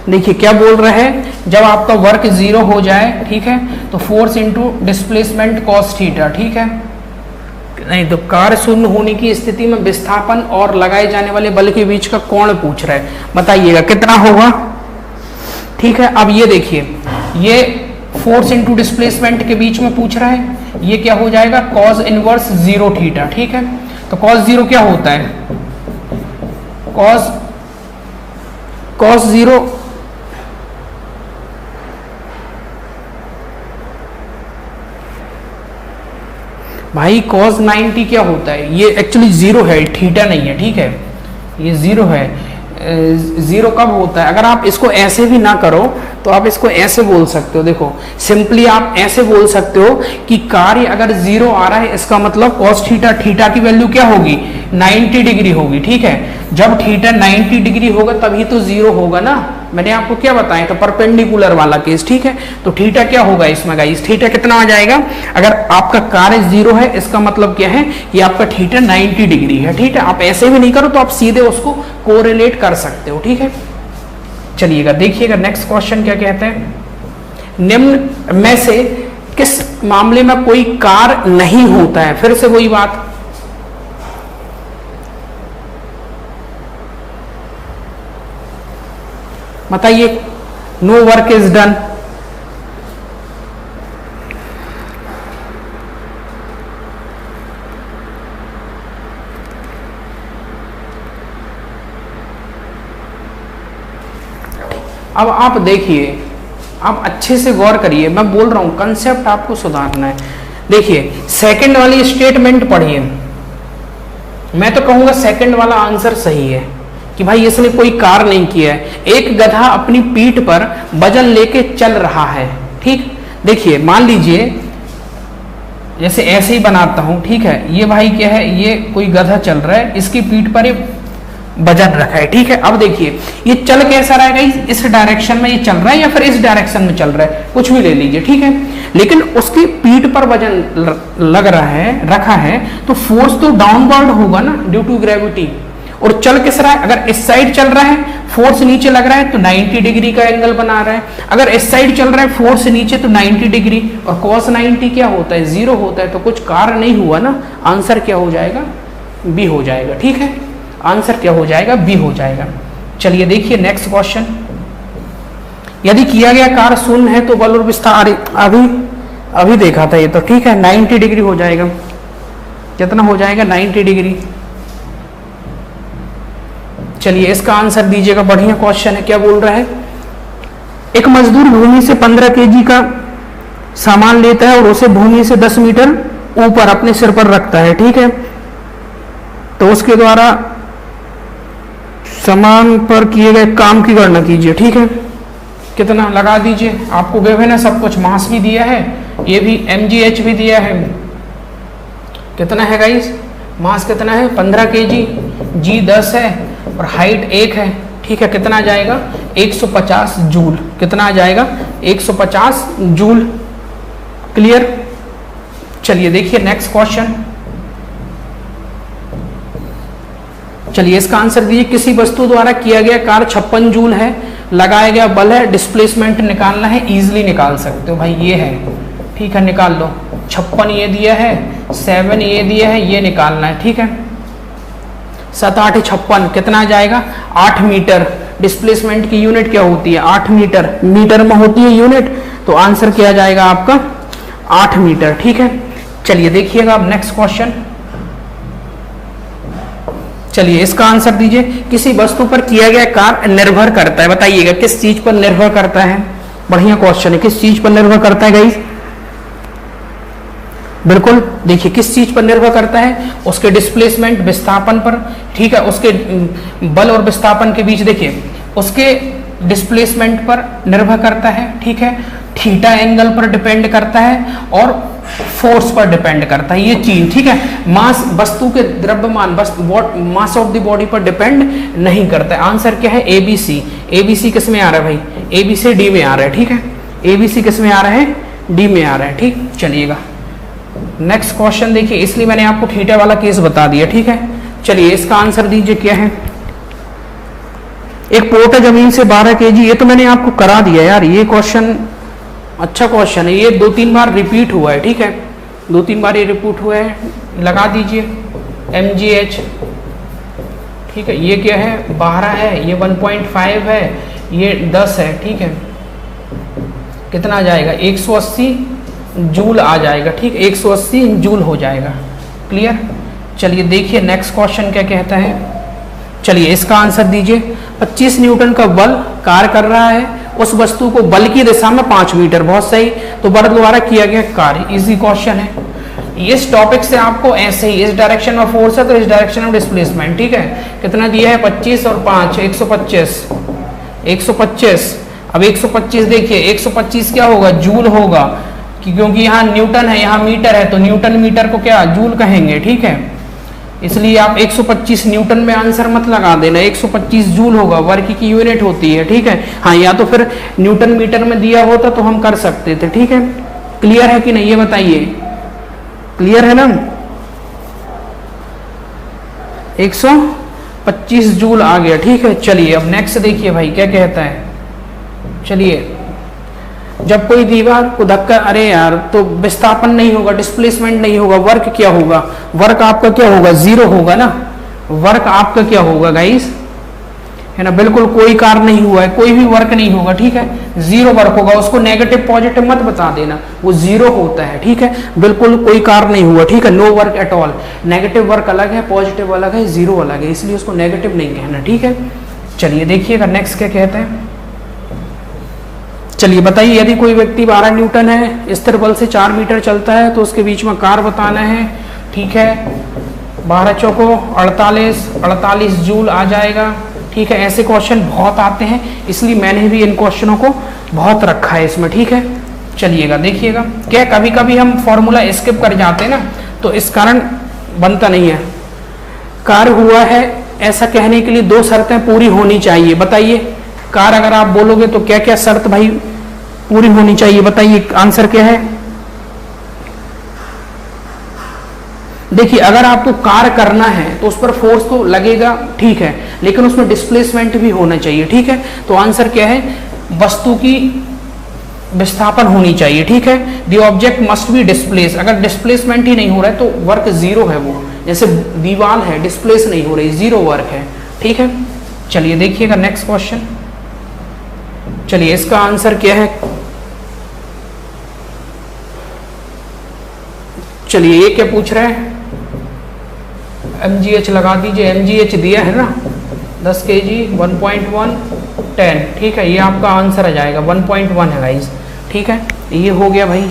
Speaker 1: देखिए क्या बोल रहे हैं, जब आपका वर्क जीरो हो जाए, ठीक है, तो force into displacement cos theta, ठीक है। नहीं तो कार्य शून्य होने की स्थिति में विस्थापन और लगाए जाने वाले बल के बीच का कोण पूछ रहा है, बताइएगा कितना होगा, ठीक है। अब ये देखिए, ये फोर्स इंटू डिस्प्लेसमेंट के बीच में पूछ रहा है, ये क्या हो जाएगा, कॉस इनवर्स जीरो थीटा, ठीक है। तो कॉस जीरो क्या होता है, कॉस जीरो भाई cos 90 क्या होता है, ये एक्चुअली जीरो है, थीटा नहीं है, ठीक है, ये जीरो है। जीरो कब होता है, अगर आप इसको ऐसे भी ना करो तो आप इसको ऐसे बोल सकते हो, देखो सिंपली आप ऐसे बोल सकते हो कि कार्य अगर जीरो आ रहा है, इसका मतलब cos थीटा, थीटा की वैल्यू क्या होगी, 90 डिग्री होगी, ठीक है। जब थीटा 90 डिग्री होगा तभी तो जीरो होगा ना, मैंने आपको क्या बताया था, परपेंडिकुलर वाला केस, ठीक है। तो थीटा क्या होगा इसमें गाइस, थीटा कितना आ जाएगा, अगर आपका कार्य जीरो है इसका मतलब क्या है कि आपका थीटा 90 डिग्री है, ठीक है। आप ऐसे भी नहीं करो तो आप सीधे उसको कोरिलेट कर सकते हो, ठीक है। चलिएगा देखिएगा नेक्स्ट क्वेश्चन क्या कहते हैं। निम्न में से किस मामले में कोई कार्य नहीं होता है, फिर से वही बात, बताइए। नो वर्क इज डन, अब आप देखिए, आप अच्छे से गौर करिए, मैं बोल रहा हूं कंसेप्ट आपको सुधारना है। देखिए सेकंड वाली स्टेटमेंट पढ़िए, मैं तो कहूंगा सेकंड वाला आंसर सही है कि भाई इसने कोई कार्य नहीं किया है। एक गधा अपनी पीठ पर वजन लेके चल रहा है, ठीक। देखिए मान लीजिए जैसे ऐसे ही बनाता हूं, ठीक है। ये भाई क्या है, ये कोई गधा चल रहा है, इसकी पीठ पर वजन रखा है, ठीक है। अब देखिए ये चल कैसा रहा है, इस डायरेक्शन में ये चल रहा है या फिर इस डायरेक्शन में चल रहा है, कुछ भी ले लीजिए, ठीक है। लेकिन उसकी पीठ पर वजन लग रहा है, रखा है, तो फोर्स तो डाउनवर्ड होगा ना ड्यू टू ग्रेविटी। और चल किस रहा है, अगर इस साइड चल रहा है फोर्स नीचे लग रहा है तो 90 डिग्री का एंगल बना रहा है, अगर इस साइड चल रहा है फोर्स नीचे तो 90 डिग्री, और cos 90 क्या होता है, 0 होता है, तो कुछ कार्य नहीं हुआ ना। आंसर क्या हो जाएगा, बी हो जाएगा, ठीक है। आंसर क्या हो जाएगा, बी हो जाएगा। चलिए देखिए नेक्स्ट क्वेश्चन, यदि किया गया कार्य शून्य है तो बल और विस्तार, अभी देखा था ये तो, ठीक है। 90 डिग्री हो जाएगा, कितना हो जाएगा, 90 डिग्री। चलिए इसका आंसर दीजिएगा, बढ़िया क्वेश्चन है। क्या बोल रहा है, एक मजदूर भूमि से 15 केजी का सामान लेता है और उसे भूमि से 10 मीटर ऊपर अपने सिर पर रखता है, ठीक है। तो उसके द्वारा सामान पर किए गए काम की गणना कीजिए, ठीक है। कितना लगा दीजिए, आपको गिवन है सब कुछ, मास भी दिया है, ये भी mgh भी दिया है। कितना है गाइस, मास कितना है 15 केजी, जी 10 है और हाइट 1 है, ठीक है। कितना आ जाएगा 150 जूल, कितना आ जाएगा 150 जूल। क्लियर। चलिए देखिए नेक्स्ट क्वेश्चन, चलिए इसका आंसर दीजिए, किसी वस्तु द्वारा किया गया कार्य 56 जूल है, लगाया गया बल है, डिस्प्लेसमेंट निकालना है, इजीली निकाल सकते हो भाई, ये है, ठीक है, निकाल लो। 56 ये दिया है, 7 ये दिया है, ये निकालना है, ठीक है। 7 8 56, कितना आ जाएगा 8 मीटर। डिस्प्लेसमेंट की यूनिट क्या होती है, 8 मीटर, मीटर में होती है यूनिट, तो आंसर क्या जाएगा आपका 8 मीटर, ठीक है। चलिए देखिएगा अब नेक्स्ट क्वेश्चन, चलिए इसका आंसर दीजिए, किसी वस्तु पर किया गया कार्य निर्भर करता है, बताइएगा किस चीज पर निर्भर करता है। बढ़िया क्वेश्चन है, किस चीज पर निर्भर करता है गाइस, बिल्कुल देखिए किस चीज पर निर्भर करता है, उसके डिस्प्लेसमेंट विस्थापन पर, ठीक है। उसके बल और विस्थापन के बीच देखिए, उसके डिस्प्लेसमेंट पर निर्भर करता है, ठीक है। थीटा एंगल पर डिपेंड करता है और फोर्स पर डिपेंड करता है, ये चीज, ठीक है। मास वस्तु के द्रव्यमान, मास ऑफ द बॉडी पर डिपेंड नहीं करता है। आंसर क्या है, एबीसी। एबीसी किस में आ रहा है भाई, एबीसी डी में आ रहा है, ठीक है। एबीसी किस में आ रहा है, डी में आ रहा है, ठीक। चलिएगा नेक्स्ट क्वेश्चन देखिए, इसलिए मैंने आपको थीटा वाला केस बता दिया, ठीक है। चलिए इसका आंसर दीजिए क्या है, एक पोटा जमीन से 12 केजी, ये तो मैंने आपको करा दिया यार, ये क्वेश्चन अच्छा क्वेश्चन है, ये 2-3 बार रिपीट हुआ है, ठीक है। 2-3 बार ये रिपीट हुआ है, लगा दीजिए mgh, ठीक है। ये क्या है 12 है, ये 1.5 है, ये 10 है, ठीक है। कितना आ जाएगा 180 जूल आ जाएगा, ठीक, 180 जूल हो जाएगा। क्लियर। चलिए देखिए नेक्स्ट क्वेश्चन क्या कहता है, चलिए इसका आंसर दीजिए, 25 न्यूटन का बल कार्य कर रहा है, उस वस्तु को बल की दिशा में 5 मीटर, बहुत सही, तो बल द्वारा किया गया कार्य, इजी क्वेश्चन है। इस टॉपिक से आपको ऐसे ही, इस डायरेक्शन में फोर्स है तो इस डायरेक्शन में डिस्प्लेसमेंट, ठीक है। कितना दिया है 25 और 5 125, 125। अब 125 देखिए, 125 क्या होगा, जूल होगा, क्योंकि यहाँ न्यूटन है, यहाँ मीटर है, तो न्यूटन मीटर को क्या जूल कहेंगे, ठीक है। इसलिए आप 125 न्यूटन में आंसर मत लगा देना, 125 जूल होगा, वर्क की यूनिट होती है, ठीक है। हाँ, या तो फिर न्यूटन मीटर में दिया होता तो हम कर सकते थे, ठीक है। क्लियर है कि नहीं ये बताइए, क्लियर है ना। 125 जूल आ गया, ठीक है। चलिए अब नेक्स्ट देखिए भाई क्या कहता है, चलिए जब कोई दीवार को धक्का, अरे यार, तो विस्थापन नहीं होगा, डिस्प्लेसमेंट नहीं होगा, वर्क क्या होगा, वर्क आपका क्या होगा, 0 होगा ना। वर्क आपका क्या होगा गाइस, है ना, बिल्कुल कोई कार्य नहीं हुआ है, कोई भी वर्क नहीं होगा, ठीक है, 0 वर्क होगा। उसको नेगेटिव पॉजिटिव मत बता देना, वो 0 होता है, ठीक है, बिल्कुल कोई कार्य नहीं हुआ, ठीक है, no work at all. Negative work अलग है, पॉजिटिव अलग है, 0 अलग है, इसलिए उसको नेगेटिव नहीं कहना, ठीक है। चलिए देखिएगा नेक्स्ट क्या कहते हैं, चलिए बताइए, यदि कोई व्यक्ति 12 न्यूटन है, स्थिर बल से 4 मीटर चलता है तो उसके बीच में कार्य बताना है, ठीक है। 12 चौको 48 जूल आ जाएगा, ठीक है। ऐसे क्वेश्चन बहुत आते हैं, इसलिए मैंने भी इन क्वेश्चनों को बहुत रखा है इसमें, ठीक है। चलिएगा देखिएगा, क्या कभी कभी हम फॉर्मूला स्किप कर जाते हैं ना, तो इस कारण बनता नहीं है। कार्य हुआ है ऐसा कहने के लिए दो शर्तें पूरी होनी चाहिए। बताइए कार अगर आप बोलोगे तो क्या क्या शर्त भाई पूरी होनी चाहिए, बताइए आंसर क्या है। देखिए अगर आपको कार करना है तो उस पर फोर्स तो लगेगा, ठीक है, लेकिन उसमें डिस्प्लेसमेंट भी होना चाहिए, ठीक है। तो आंसर क्या है, वस्तु की विस्थापन होनी चाहिए, ठीक है। The object must be displace, अगर डिस्प्लेसमेंट ही नहीं हो रहा है तो वर्क जीरो है वो, जैसे दीवार है डिस्प्लेस नहीं हो रही, जीरो वर्क है, ठीक है। चलिए देखिएगा नेक्स्ट क्वेश्चन। चलिए इसका आंसर क्या है, चलिए ये क्या पूछ रहा है, mgh लगा दीजिए, mgh दिया है ना 10 kg 1.1 10, ठीक है, ये आपका आंसर आ जाएगा 1.1 है गाइस, ठीक है। ये हो गया भाई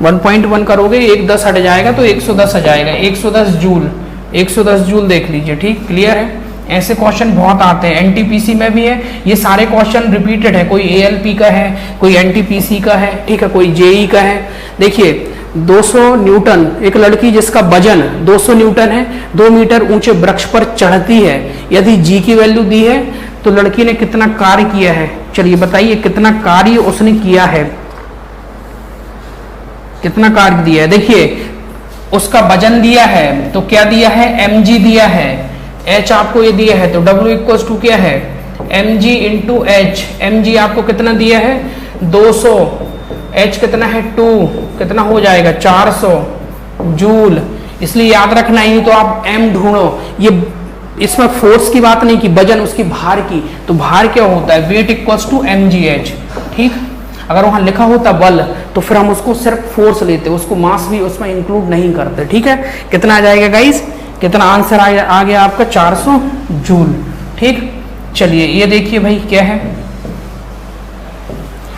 Speaker 1: 1.1 करोगे 1 10 हट जाएगा तो 110 आ जाएगा, 110 जूल, 110 जूल देख लीजिए, ठीक, क्लियर है। ऐसे क्वेश्चन बहुत आते हैं, एनटीपीसी में भी है, ये सारे क्वेश्चन रिपीटेड है, कोई एएलपी का है, कोई एनटीपीसी का है, ठीक है, कोई जेई का है। देखिए 200 न्यूटन, एक लड़की जिसका वजन 200 न्यूटन है 2 मीटर ऊंचे वृक्ष पर चढ़ती है, यदि जी की वैल्यू दी है तो लड़की ने कितना कार्य किया है। चलिए बताइए कितना कार्य उसने किया है, कितना कार्य दिया है। देखिए उसका वजन दिया है तो क्या दिया है, mg दिया है, h आपको ये दिया है तो w इक्वल्स टू क्या है, mg इंटू एच, mg आपको कितना दिया है 200, h कितना है 2, कितना हो जाएगा 400 जूल, इसलिए याद रखना ही तो आप m ढूंढो। ये इसमें फोर्स की बात नहीं की, वजन उसकी भार की, तो भार क्या होता है, वेट इक्वल्स टू mgh, ठीक। अगर वहां लिखा होता बल तो फिर हम उसको सिर्फ फोर्स लेते, उसको मास भी उसमें इंक्लूड नहीं करते, ठीक है। कितना आ जाएगा गाइस, कितना आंसर आ गया आपका 400 जूल, ठीक। चलिए ये देखिए भाई क्या है,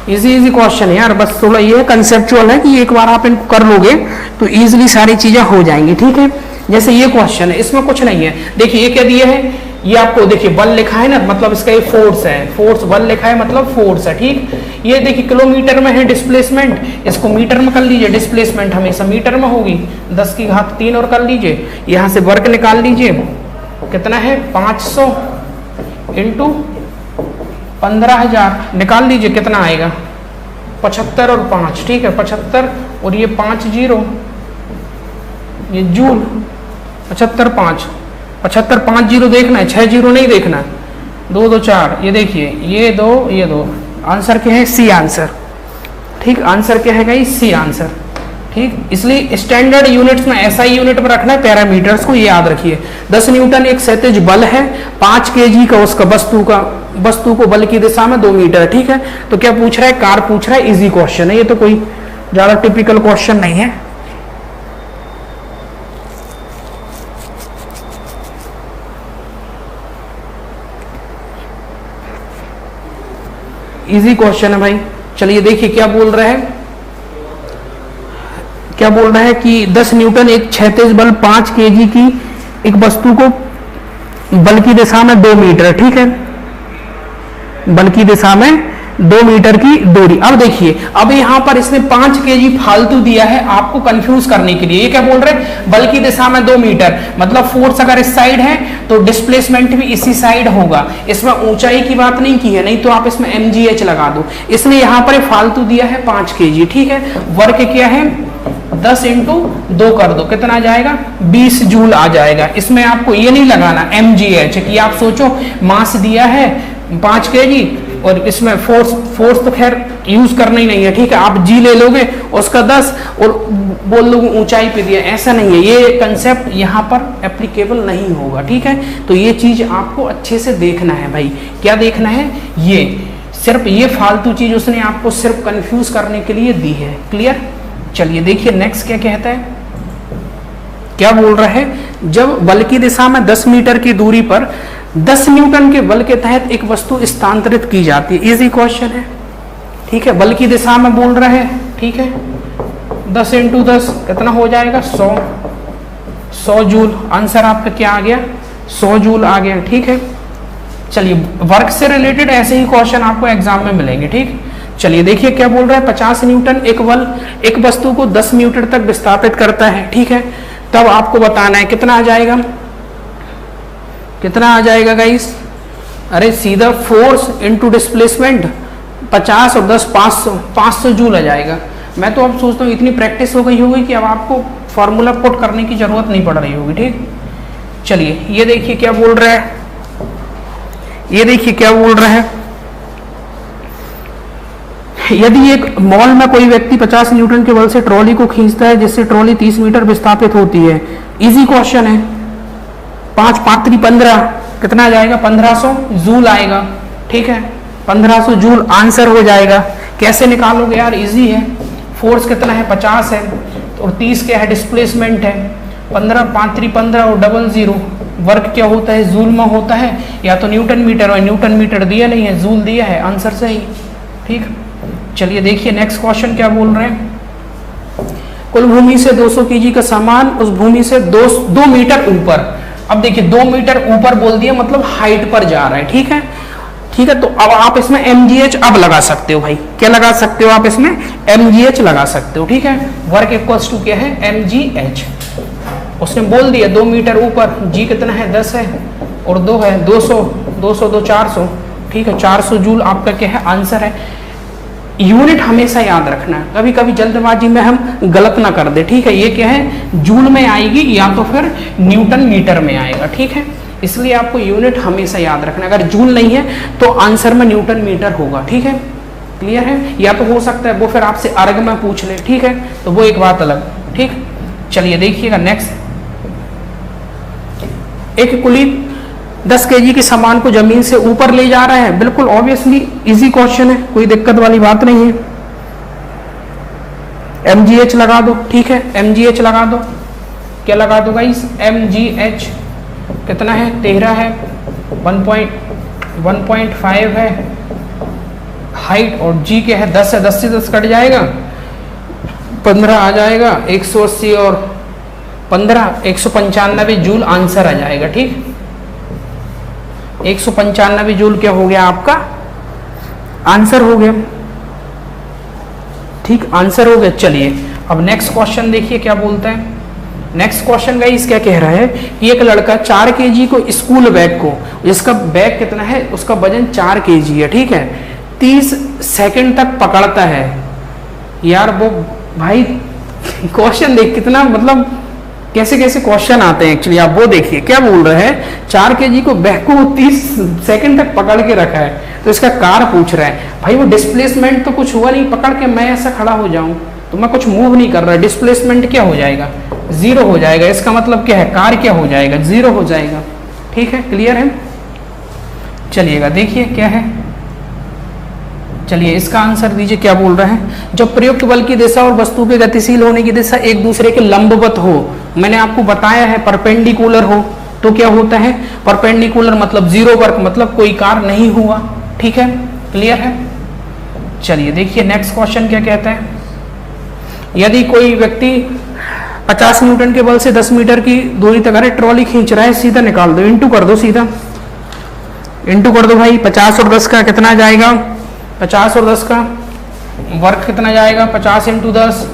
Speaker 1: इजी क्वेश्चन है यार, बस थोड़ा ये कंसेप्चुअल है कि एक बार आप इनको कर लोगे तो इजीली सारी चीजें हो जाएंगी, ठीक है। जैसे ये क्वेश्चन है, इसमें कुछ नहीं है, देखिए ये क्या दिया है, ये आपको देखिए बल लिखा है ना, मतलब इसका ये फोर्स है, फोर्स बल लिखा है मतलब फोर्स है, ठीक। ये देखिए किलोमीटर में है डिस्प्लेसमेंट, इसको मीटर में कर लीजिए, डिस्प्लेसमेंट हमेशा मीटर में होगी, 10 की घात 3 और कर लीजिए, यहां से वर्क निकाल लीजिए, कितना है 500 इंटू 15,000 निकाल लीजिए, कितना आएगा 75 और 5, ठीक है, 75 और ये 5 जीरो, ये जूल, 75 5, 75 5 जीरो देखना है, 6 जीरो नहीं देखना, 2 2 4, ये देखिए ये दो, आंसर क्या है सी आंसर, ठीक। आंसर क्या है गाइस, सी आंसर, ठीक। इसलिए स्टैंडर्ड यूनिट्स में एसआई यूनिट में रखना है, पैरामीटर्स को ये याद रखिए। 10 न्यूटन एक क्षैतिज बल है, 5 केजी का उसका वस्तु को बल की दिशा में 2 मीटर, ठीक है। तो क्या पूछ रहा है, कार पूछ रहा है, इजी क्वेश्चन है ये, तो कोई ज्यादा टिपिकल क्वेश्चन नहीं है। इजी क्वेश्चन है भाई। चलिए देखिए क्या बोल रहा है, क्या बोल रहा है कि 10 न्यूटन एक क्षैतिज बल 5 केजी की एक वस्तु को बल की दिशा में 2 मीटर, ठीक है, बल की दिशा में 2 मीटर की दूरी। अब देखिए अब यहां पर इसने 5 केजी फालतू दिया है आपको कंफ्यूज करने के लिए। ये क्या बोल रहे हैं, बल की दिशा में 2 मीटर, मतलब फोर्स अगर इस साइड है तो डिस्प्लेसमेंट भी इसी साइड होगा। इसमें ऊंचाई की बात नहीं की है, नहीं तो आप इसमें mgh लगा दो। इसने यहां पर फालतू दिया है 5 केजी, ठीक है। वर्क क्या है 10 इंटू 2 कर दो, कितना आ जाएगा 20 जूल आ जाएगा। इसमें आपको ये नहीं लगाना mgh कि आप सोचो मास दिया है 5 केजी और इसमें फोर्स तो खैर यूज करना ही नहीं है, ठीक है। आप जी ले लोगे उसका 10 और बोल लोगे ऊंचाई पे दिया, ऐसा नहीं है, ये कंसेप्ट यहाँ पर एप्लीकेबल नहीं होगा, ठीक है। तो ये चीज आपको अच्छे से देखना है भाई। क्या देखना है, ये सिर्फ ये फालतू चीज उसने आपको सिर्फ कंफ्यूज करने के लिए दी है, क्लियर। चलिए देखिए नेक्स्ट क्या कहता है, क्या बोल रहा है, जब बल की दिशा में 10 मीटर की दूरी पर 10 न्यूटन के बल के तहत एक वस्तु स्थानांतरित की जाती है। इजी क्वेश्चन है, ठीक है। बल की दिशा में बोल रहा है, ठीक है। 10 इंटू 10 कितना हो जाएगा 100 जूल। आंसर आपका क्या आ गया 100 जूल आ गया, ठीक है। चलिए वर्क से रिलेटेड ऐसे ही क्वेश्चन आपको एग्जाम में मिलेंगे, ठीक। चलिए देखिए क्या बोल रहा है, 50 न्यूटन एक बल एक वस्तु को 10 मीटर तक विस्थापित करता है, ठीक है। तब आपको बताना है कितना आ जाएगा, कितना आ जाएगा गाइस, अरे सीधा फोर्स इनटू डिस्प्लेसमेंट 50 और 10 500 जूल आ जाएगा। मैं तो अब सोचता हूँ इतनी प्रैक्टिस हो गई होगी कि अब आपको फॉर्मूला पुट करने की जरूरत नहीं पड़ रही होगी। ठीक, चलिए ये देखिए क्या बोल रहा है, ये देखिए क्या बोल रहा है, यदि एक मॉल में कोई व्यक्ति 50 न्यूटन के बल से ट्रॉली को खींचता है जिससे ट्रॉली 30 मीटर विस्थापित होती है। इजी क्वेश्चन है, 5 5 3 15 कितना आ जाएगा, 1500 जूल आएगा। ठीक है, 1500 जूल आंसर हो जाएगा। कैसे निकालोगे यार, इजी है। फोर्स कितना है, 50 है, और 30 क्या है, डिस्प्लेसमेंट है। 15 5 3 15 और 00 वर्क क्या होता है, जूल में होता है, या तो न्यूटन मीटर, और न्यूटन मीटर दिया नहीं है, जूल दिया है, आंसर सही। ठीक, चलिए देखिए नेक्स्ट क्वेश्चन क्या बोल रहे हैं। कुल भूमि से 200 kg का सामान उस भूमि से 2 मीटर ऊपर, अब देखिए 2 मीटर ऊपर बोल दिया मतलब हाइट पर जा रहा है। ठीक है, ठीक है, तो अब आप इसमें mgh अब लगा सकते हो भाई, क्या लगा सकते हो आप इसमें, mgh लगा सकते हो। ठीक है, वर्क इक्वल्स टू क्या है, mgh। उसने बोल दिया 2 मीटर ऊपर, g कितना है, 10 है, और 2 है, 200 200 2 400। ठीक है, 400 जूल आपका क्या है, आंसर है। यूनिट हमेशा याद रखना, कभी कभी जल्दबाजी में हम गलत ना कर दे। ठीक है, ये क्या है, जूल में आएगी या तो फिर न्यूटन मीटर में आएगा। ठीक है, इसलिए आपको यूनिट हमेशा याद रखना, अगर जूल नहीं है तो आंसर में न्यूटन मीटर होगा। ठीक है, क्लियर है, या तो हो सकता है वो फिर आपसे अर्ग में पूछ ले। ठीक है, तो वो एक बात अलग। ठीक, चलिए देखिएगा नेक्स्ट। एक कुली 10 kg के सामान को जमीन से ऊपर ले जा रहा है, बिल्कुल ऑब्वियसली इजी क्वेश्चन है, कोई दिक्कत वाली बात नहीं है। mgh लगा दो। ठीक है, mgh लगा दो, क्या लगा दो गाइस, mgh कितना है, 13 है, 1.5 है हाइट, और g क्या है, 10 है, 10 से 10 कट जाएगा, 15 आ जाएगा, 180 और 15 195 जूल आंसर आ जाएगा। ठीक, 195 जूल क्या हो गया आपका, आंसर हो गया। ठीक, आंसर हो गया। चलिए अब नेक्स्ट क्वेश्चन देखिए क्या बोलता है। नेक्स्ट क्वेश्चन गाइस क्या कह रहा है कि एक लड़का 4 kg को स्कूल बैग को, जिसका बैग कितना है, उसका वजन 4 kg है। ठीक है, 30 सेकंड तक पकड़ता है। यार वो भाई क्वेश्चन देख कितना, मतलब कैसे कैसे क्वेश्चन आते हैं एक्चुअली। आप वो देखिए क्या बोल रहे हैं, 4 kg को बैग को 30 सेकंड तक पकड़ के रखा है, तो इसका कार पूछ रहा है। भाई वो डिस्प्लेसमेंट तो कुछ हुआ नहीं, पकड़ के मैं ऐसा खड़ा हो जाऊं तो मैं कुछ मूव नहीं कर रहा, डिस्प्लेसमेंट क्या हो जाएगा, 0 हो जाएगा। इसका मतलब क्या है, कार क्या हो जाएगा, 0 हो जाएगा। ठीक है, क्लियर है। चलिएगा देखिए क्या है, चलिए इसका आंसर दीजिए क्या बोल रहे हैं। जब प्रयुक्त बल की दिशा और वस्तु के गतिशील होने की दिशा एक दूसरे के लंबवत हो, मैंने आपको बताया है परपेंडिकुलर हो तो क्या होता है, परपेंडिकुलर मतलब 0 वर्क, मतलब कोई कार नहीं हुआ। ठीक है, क्लियर है। चलिए देखिए नेक्स्ट क्वेश्चन क्या कहता है। यदि कोई व्यक्ति 50 न्यूटन के बल से 10 मीटर की दूरी तक, अरे ट्रॉली खींच रहा है, सीधा निकाल दो, इंटू कर दो, सीधा इंटू कर दो भाई। 50 और 10 का कितना जाएगा, 50 और 10 का वर्क कितना जाएगा, 50 इंटू 10,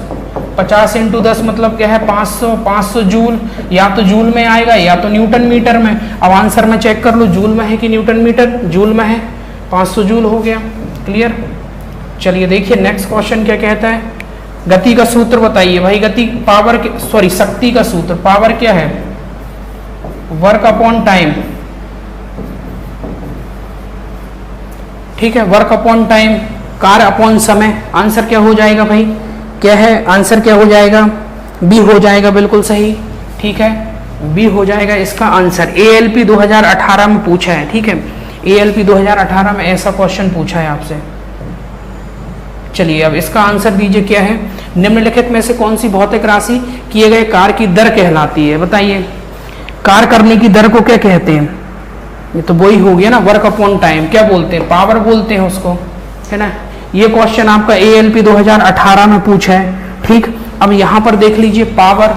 Speaker 1: 50 इंटू 10 मतलब क्या है, 500 जूल, या तो जूल में आएगा या तो न्यूटन मीटर में। अब आंसर में चेक कर लो जूल में है कि न्यूटन मीटर, जूल में है, 500 जूल हो गया। क्लियर। चलिए देखिए नेक्स्ट क्वेश्चन क्या कहता है। गति का सूत्र बताइए भाई, गति पावर के, सॉरी शक्ति का सूत्र, पावर क्या है, वर्क अपॉन टाइम। ठीक है, work upon time, car upon समय। आंसर क्या हो जाएगा भाई, क्या है आंसर, क्या हो जाएगा, बी हो जाएगा, बिल्कुल सही। ठीक है, बी हो जाएगा इसका आंसर। ALP 2018 में पूछा है। ठीक है, ALP 2018 में ऐसा क्वेश्चन पूछा है आपसे। चलिए अब इसका आंसर दीजिए क्या है। निम्नलिखित में से कौन सी भौतिक राशि किए गए कार्य की दर कहलाती है, बताइए। कार्य करने की दर को क्या कहते हैं, ये तो वही हो गया ना, वर्क अपॉन टाइम। क्या बोलते हैं, पावर बोलते हैं उसको, है ना। ये क्वेश्चन आपका ALP 2018 में पूछा है। ठीक, अब यहाँ पर देख लीजिए पावर,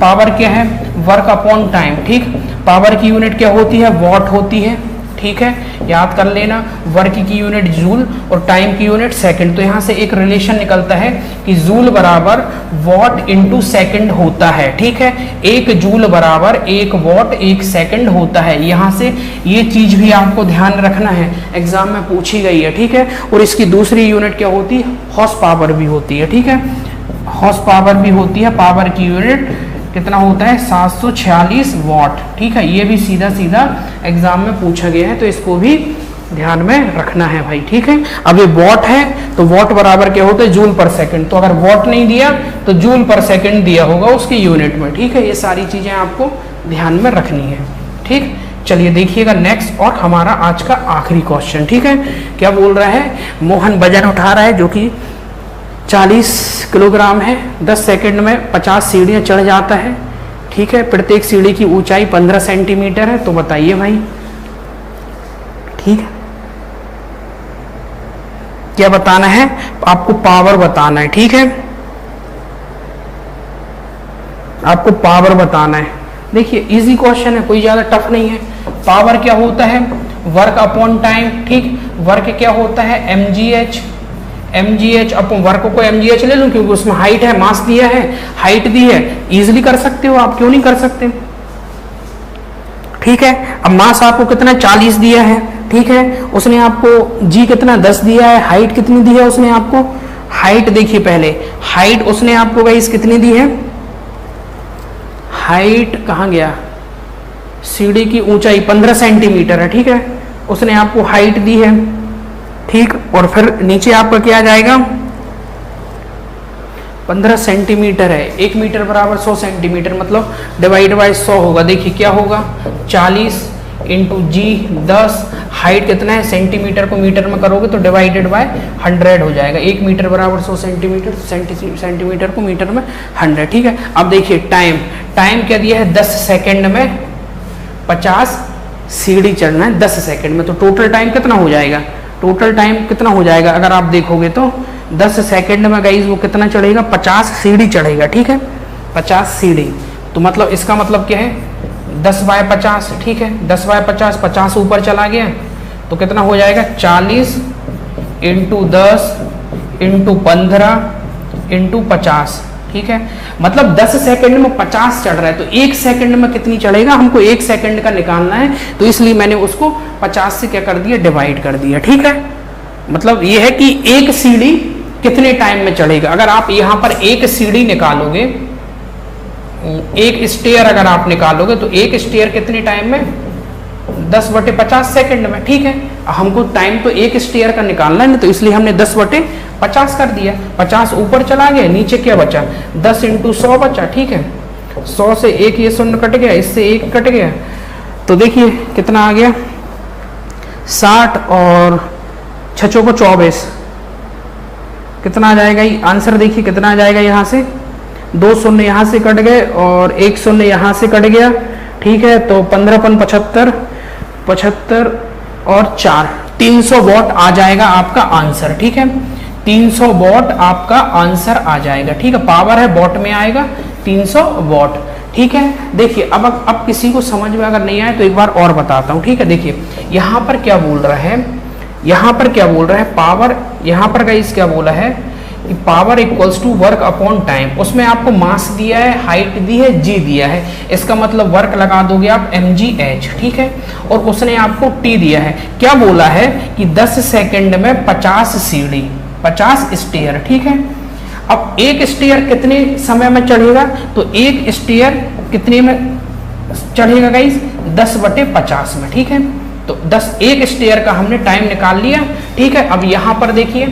Speaker 1: पावर क्या है, वर्क अपॉन टाइम। ठीक, पावर की यूनिट क्या होती है, वॉट होती है। ठीक है, याद कर लेना, वर्क की यूनिट जूल और टाइम की यूनिट सेकंड। तो यहाँ से एक रिलेशन निकलता है कि जूल बराबर वॉट इंटू सेकंड होता है, ठीक है। एक जूल बराबर एक वॉट एक सेकंड होता है। यहाँ से ये चीज भी आपको ध्यान रखना है, एग्जाम में पूछी गई है, ठीक है। और इसकी दूसरी यूनिट क्या होती है, हॉर्स पावर भी होती है, ठीक है। हॉर्स पावर भी होती है, पावर की यूनिट कितना होता है 746 वॉट, ठीक है। ये भी सीधा सीधा एग्जाम में पूछा गया है, तो इसको भी ध्यान में रखना है भाई, ठीक है। अब ये वॉट है तो वॉट बराबर क्या होता है जूल पर सेकंड, तो अगर वॉट नहीं दिया तो जूल पर सेकंड दिया होगा उसकी यूनिट में, ठीक है। ये सारी चीजें आपको ध्यान में रखनी है, ठीक। चलिए देखिएगा नेक्स्ट और हमारा आज का आखिरी क्वेश्चन, ठीक है। क्या बोल रहा है, मोहन वजन उठा रहा है जो कि 40 किलोग्राम है, 10 सेकंड में 50 सीढ़ियां चढ़ जाता है, ठीक है। प्रत्येक सीढ़ी की ऊंचाई 15 सेंटीमीटर है, तो बताइए भाई, ठीक है। क्या बताना है, आपको पावर बताना है, ठीक है। आपको पावर बताना है। देखिए इजी क्वेश्चन है, कोई ज्यादा टफ नहीं है। पावर क्या होता है, वर्क अपॉन टाइम, ठीक। वर्क क्या होता है mgh अपन वर्क को mgh ले लूं क्योंकि उसमें हाइट है, मास दिया है, हाइट दी है, इजीली कर सकते हो आप, क्यों नहीं कर सकते, ठीक है। अब मास आपको कितना 40 दिया है, ठीक है। उसने आपको जी कितना 10 दिया है, हाइट कितनी दी है उसने आपको, हाइट देखिए पहले, हाइट उसने आपको गाइस कितनी दी है, हाइट कहाँ गया, सीढ़ी की ऊंचाई 15 सेंटीमीटर है, ठीक है। उसने आपको हाइट दी है, ठीक। और फिर नीचे आपका क्या आ जाएगा 15 सेंटीमीटर है, 1 मीटर बराबर 100 सेंटीमीटर, मतलब डिवाइड बाय 100 होगा। देखिए क्या होगा 40 इंटू जी 10, हाइट कितना है सेंटीमीटर को मीटर में करोगे तो डिवाइडेड बाय 100 हो जाएगा। 1 मीटर बराबर 100 सेंटीमीटर, सेंटीमीटर को मीटर में 100, ठीक है। अब देखिए टाइम, टाइम क्या दिया है 10 सेकंड में 50 सीढ़ी चढ़ना है 10 सेकंड में, तो टोटल टाइम कितना हो जाएगा, टोटल टाइम कितना हो जाएगा अगर आप देखोगे तो 10 सेकंड में गाइस वो कितना चढ़ेगा 50 सीढ़ी चढ़ेगा, ठीक है। 50 सीढ़ी, तो मतलब इसका मतलब क्या है 10 बाय 50, ठीक है। 10 बाय 50, 50 ऊपर चला गया तो कितना हो जाएगा 40 इंटू 10 इंटू 15 इंटू 50, ठीक है। मतलब 10 सेकंड में 50 चढ़ रहा है, तो 1 सेकंड में कितनी चढ़ेगा, हमको 1 सेकंड का निकालना है, तो इसलिए मैंने उसको 50 से क्या कर दिया डिवाइड कर दिया, ठीक है। मतलब ये है कि एक सीढ़ी कितने टाइम में चढ़ेगा। अगर आप यहाँ पर एक सीढ़ी निकालोगे, एक स्टेयर अगर आप निकालोगे तो एक स्टेयर कितने टाइम में 10/50 सेकंड में, ठीक है। हमको टाइम तो एक स्टेयर का निकालना है ना, तो इसलिए हमने 10/50 कर दिया। 50 ऊपर चला गया, नीचे क्या बचा 10 इंटू 100 बचा, ठीक है। 100 से एक ये शून्य कट गया, इससे एक कट गया, तो देखिए कितना आ गया 60 और 6 को 24, कितना आ जाएगा ये आंसर, देखिए कितना आ जाएगा। यहाँ से 2 शून्य यहाँ से कट गए और 1 शून्य यहाँ से कट गया, ठीक है। तो 15×75 75 और 4 300 वॉट आ जाएगा आपका आंसर, ठीक है। 300 वॉट आपका आंसर आ जाएगा, ठीक है। पावर है वॉट में आएगा 300 वॉट, ठीक है। देखिए अब किसी को समझ में अगर नहीं आए तो एक बार और बताता हूँ, ठीक है। देखिए यहाँ पर क्या बोल रहा है, यहाँ पर क्या बोल रहा है पावर, यहाँ पर गाइस क्या बोला है कि power equals to work upon time. उसमें आपको मास दिया है, हाइट दी है, जी दिया है, इसका मतलब वर्क लगा दोगे आप mgh, ठीक है। और उसने आपको t दिया है, क्या बोला है कि 10 सेकंड में 50 सीढ़ी 50 स्टेयर, ठीक है। अब एक स्टेयर कितने समय में चढ़ेगा, तो एक स्टेयर कितने में चढ़ेगा गाइस 10/50 में, ठीक है। तो 10 एक स्टेयर का हमने टाइम निकाल लिया, ठीक है। अब यहाँ पर देखिए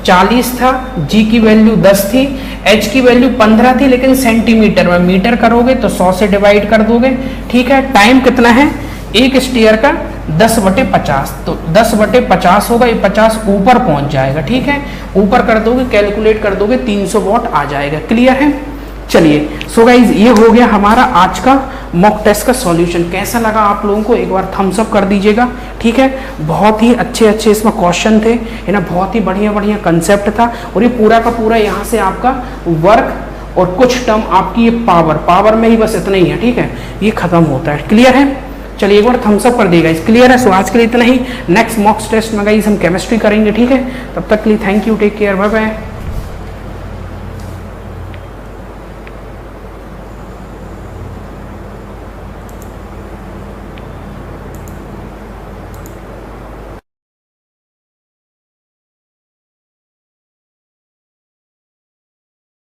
Speaker 1: 40 था, g की वैल्यू 10 थी, h की वैल्यू 15 थी, लेकिन सेंटीमीटर में मीटर करोगे तो 100 से डिवाइड कर दोगे, ठीक है। टाइम कितना है एक स्टेयर का 10/50, तो 10/50 होगा, ये 50 ऊपर पहुंच जाएगा, ठीक है। ऊपर कर दोगे, कैलकुलेट कर दोगे 300 वॉट आ जाएगा, क्लियर है। चलिए सो गाइज ये हो गया हमारा आज का मॉक टेस्ट का सॉल्यूशन। कैसा लगा आप लोगों को एक बार थम्स अप कर दीजिएगा, ठीक है। बहुत ही अच्छे अच्छे इसमें क्वेश्चन थे, है ना, बहुत ही बढ़िया बढ़िया कंसेप्ट था, और ये पूरा का पूरा यहाँ से आपका वर्क और कुछ टर्म आपकी ये पावर में ही बस इतना ही है, ठीक है, ये खत्म होता है, क्लियर है। चलिए एक बार थम्स अप कर दिएगा, इस क्लियर है। सो आज के लिए इतना ही। नेक्स्ट मॉक टेस्ट में गाइस हम केमिस्ट्री करेंगे, ठीक है। तब तक के लिए thank you, take care, bye bye.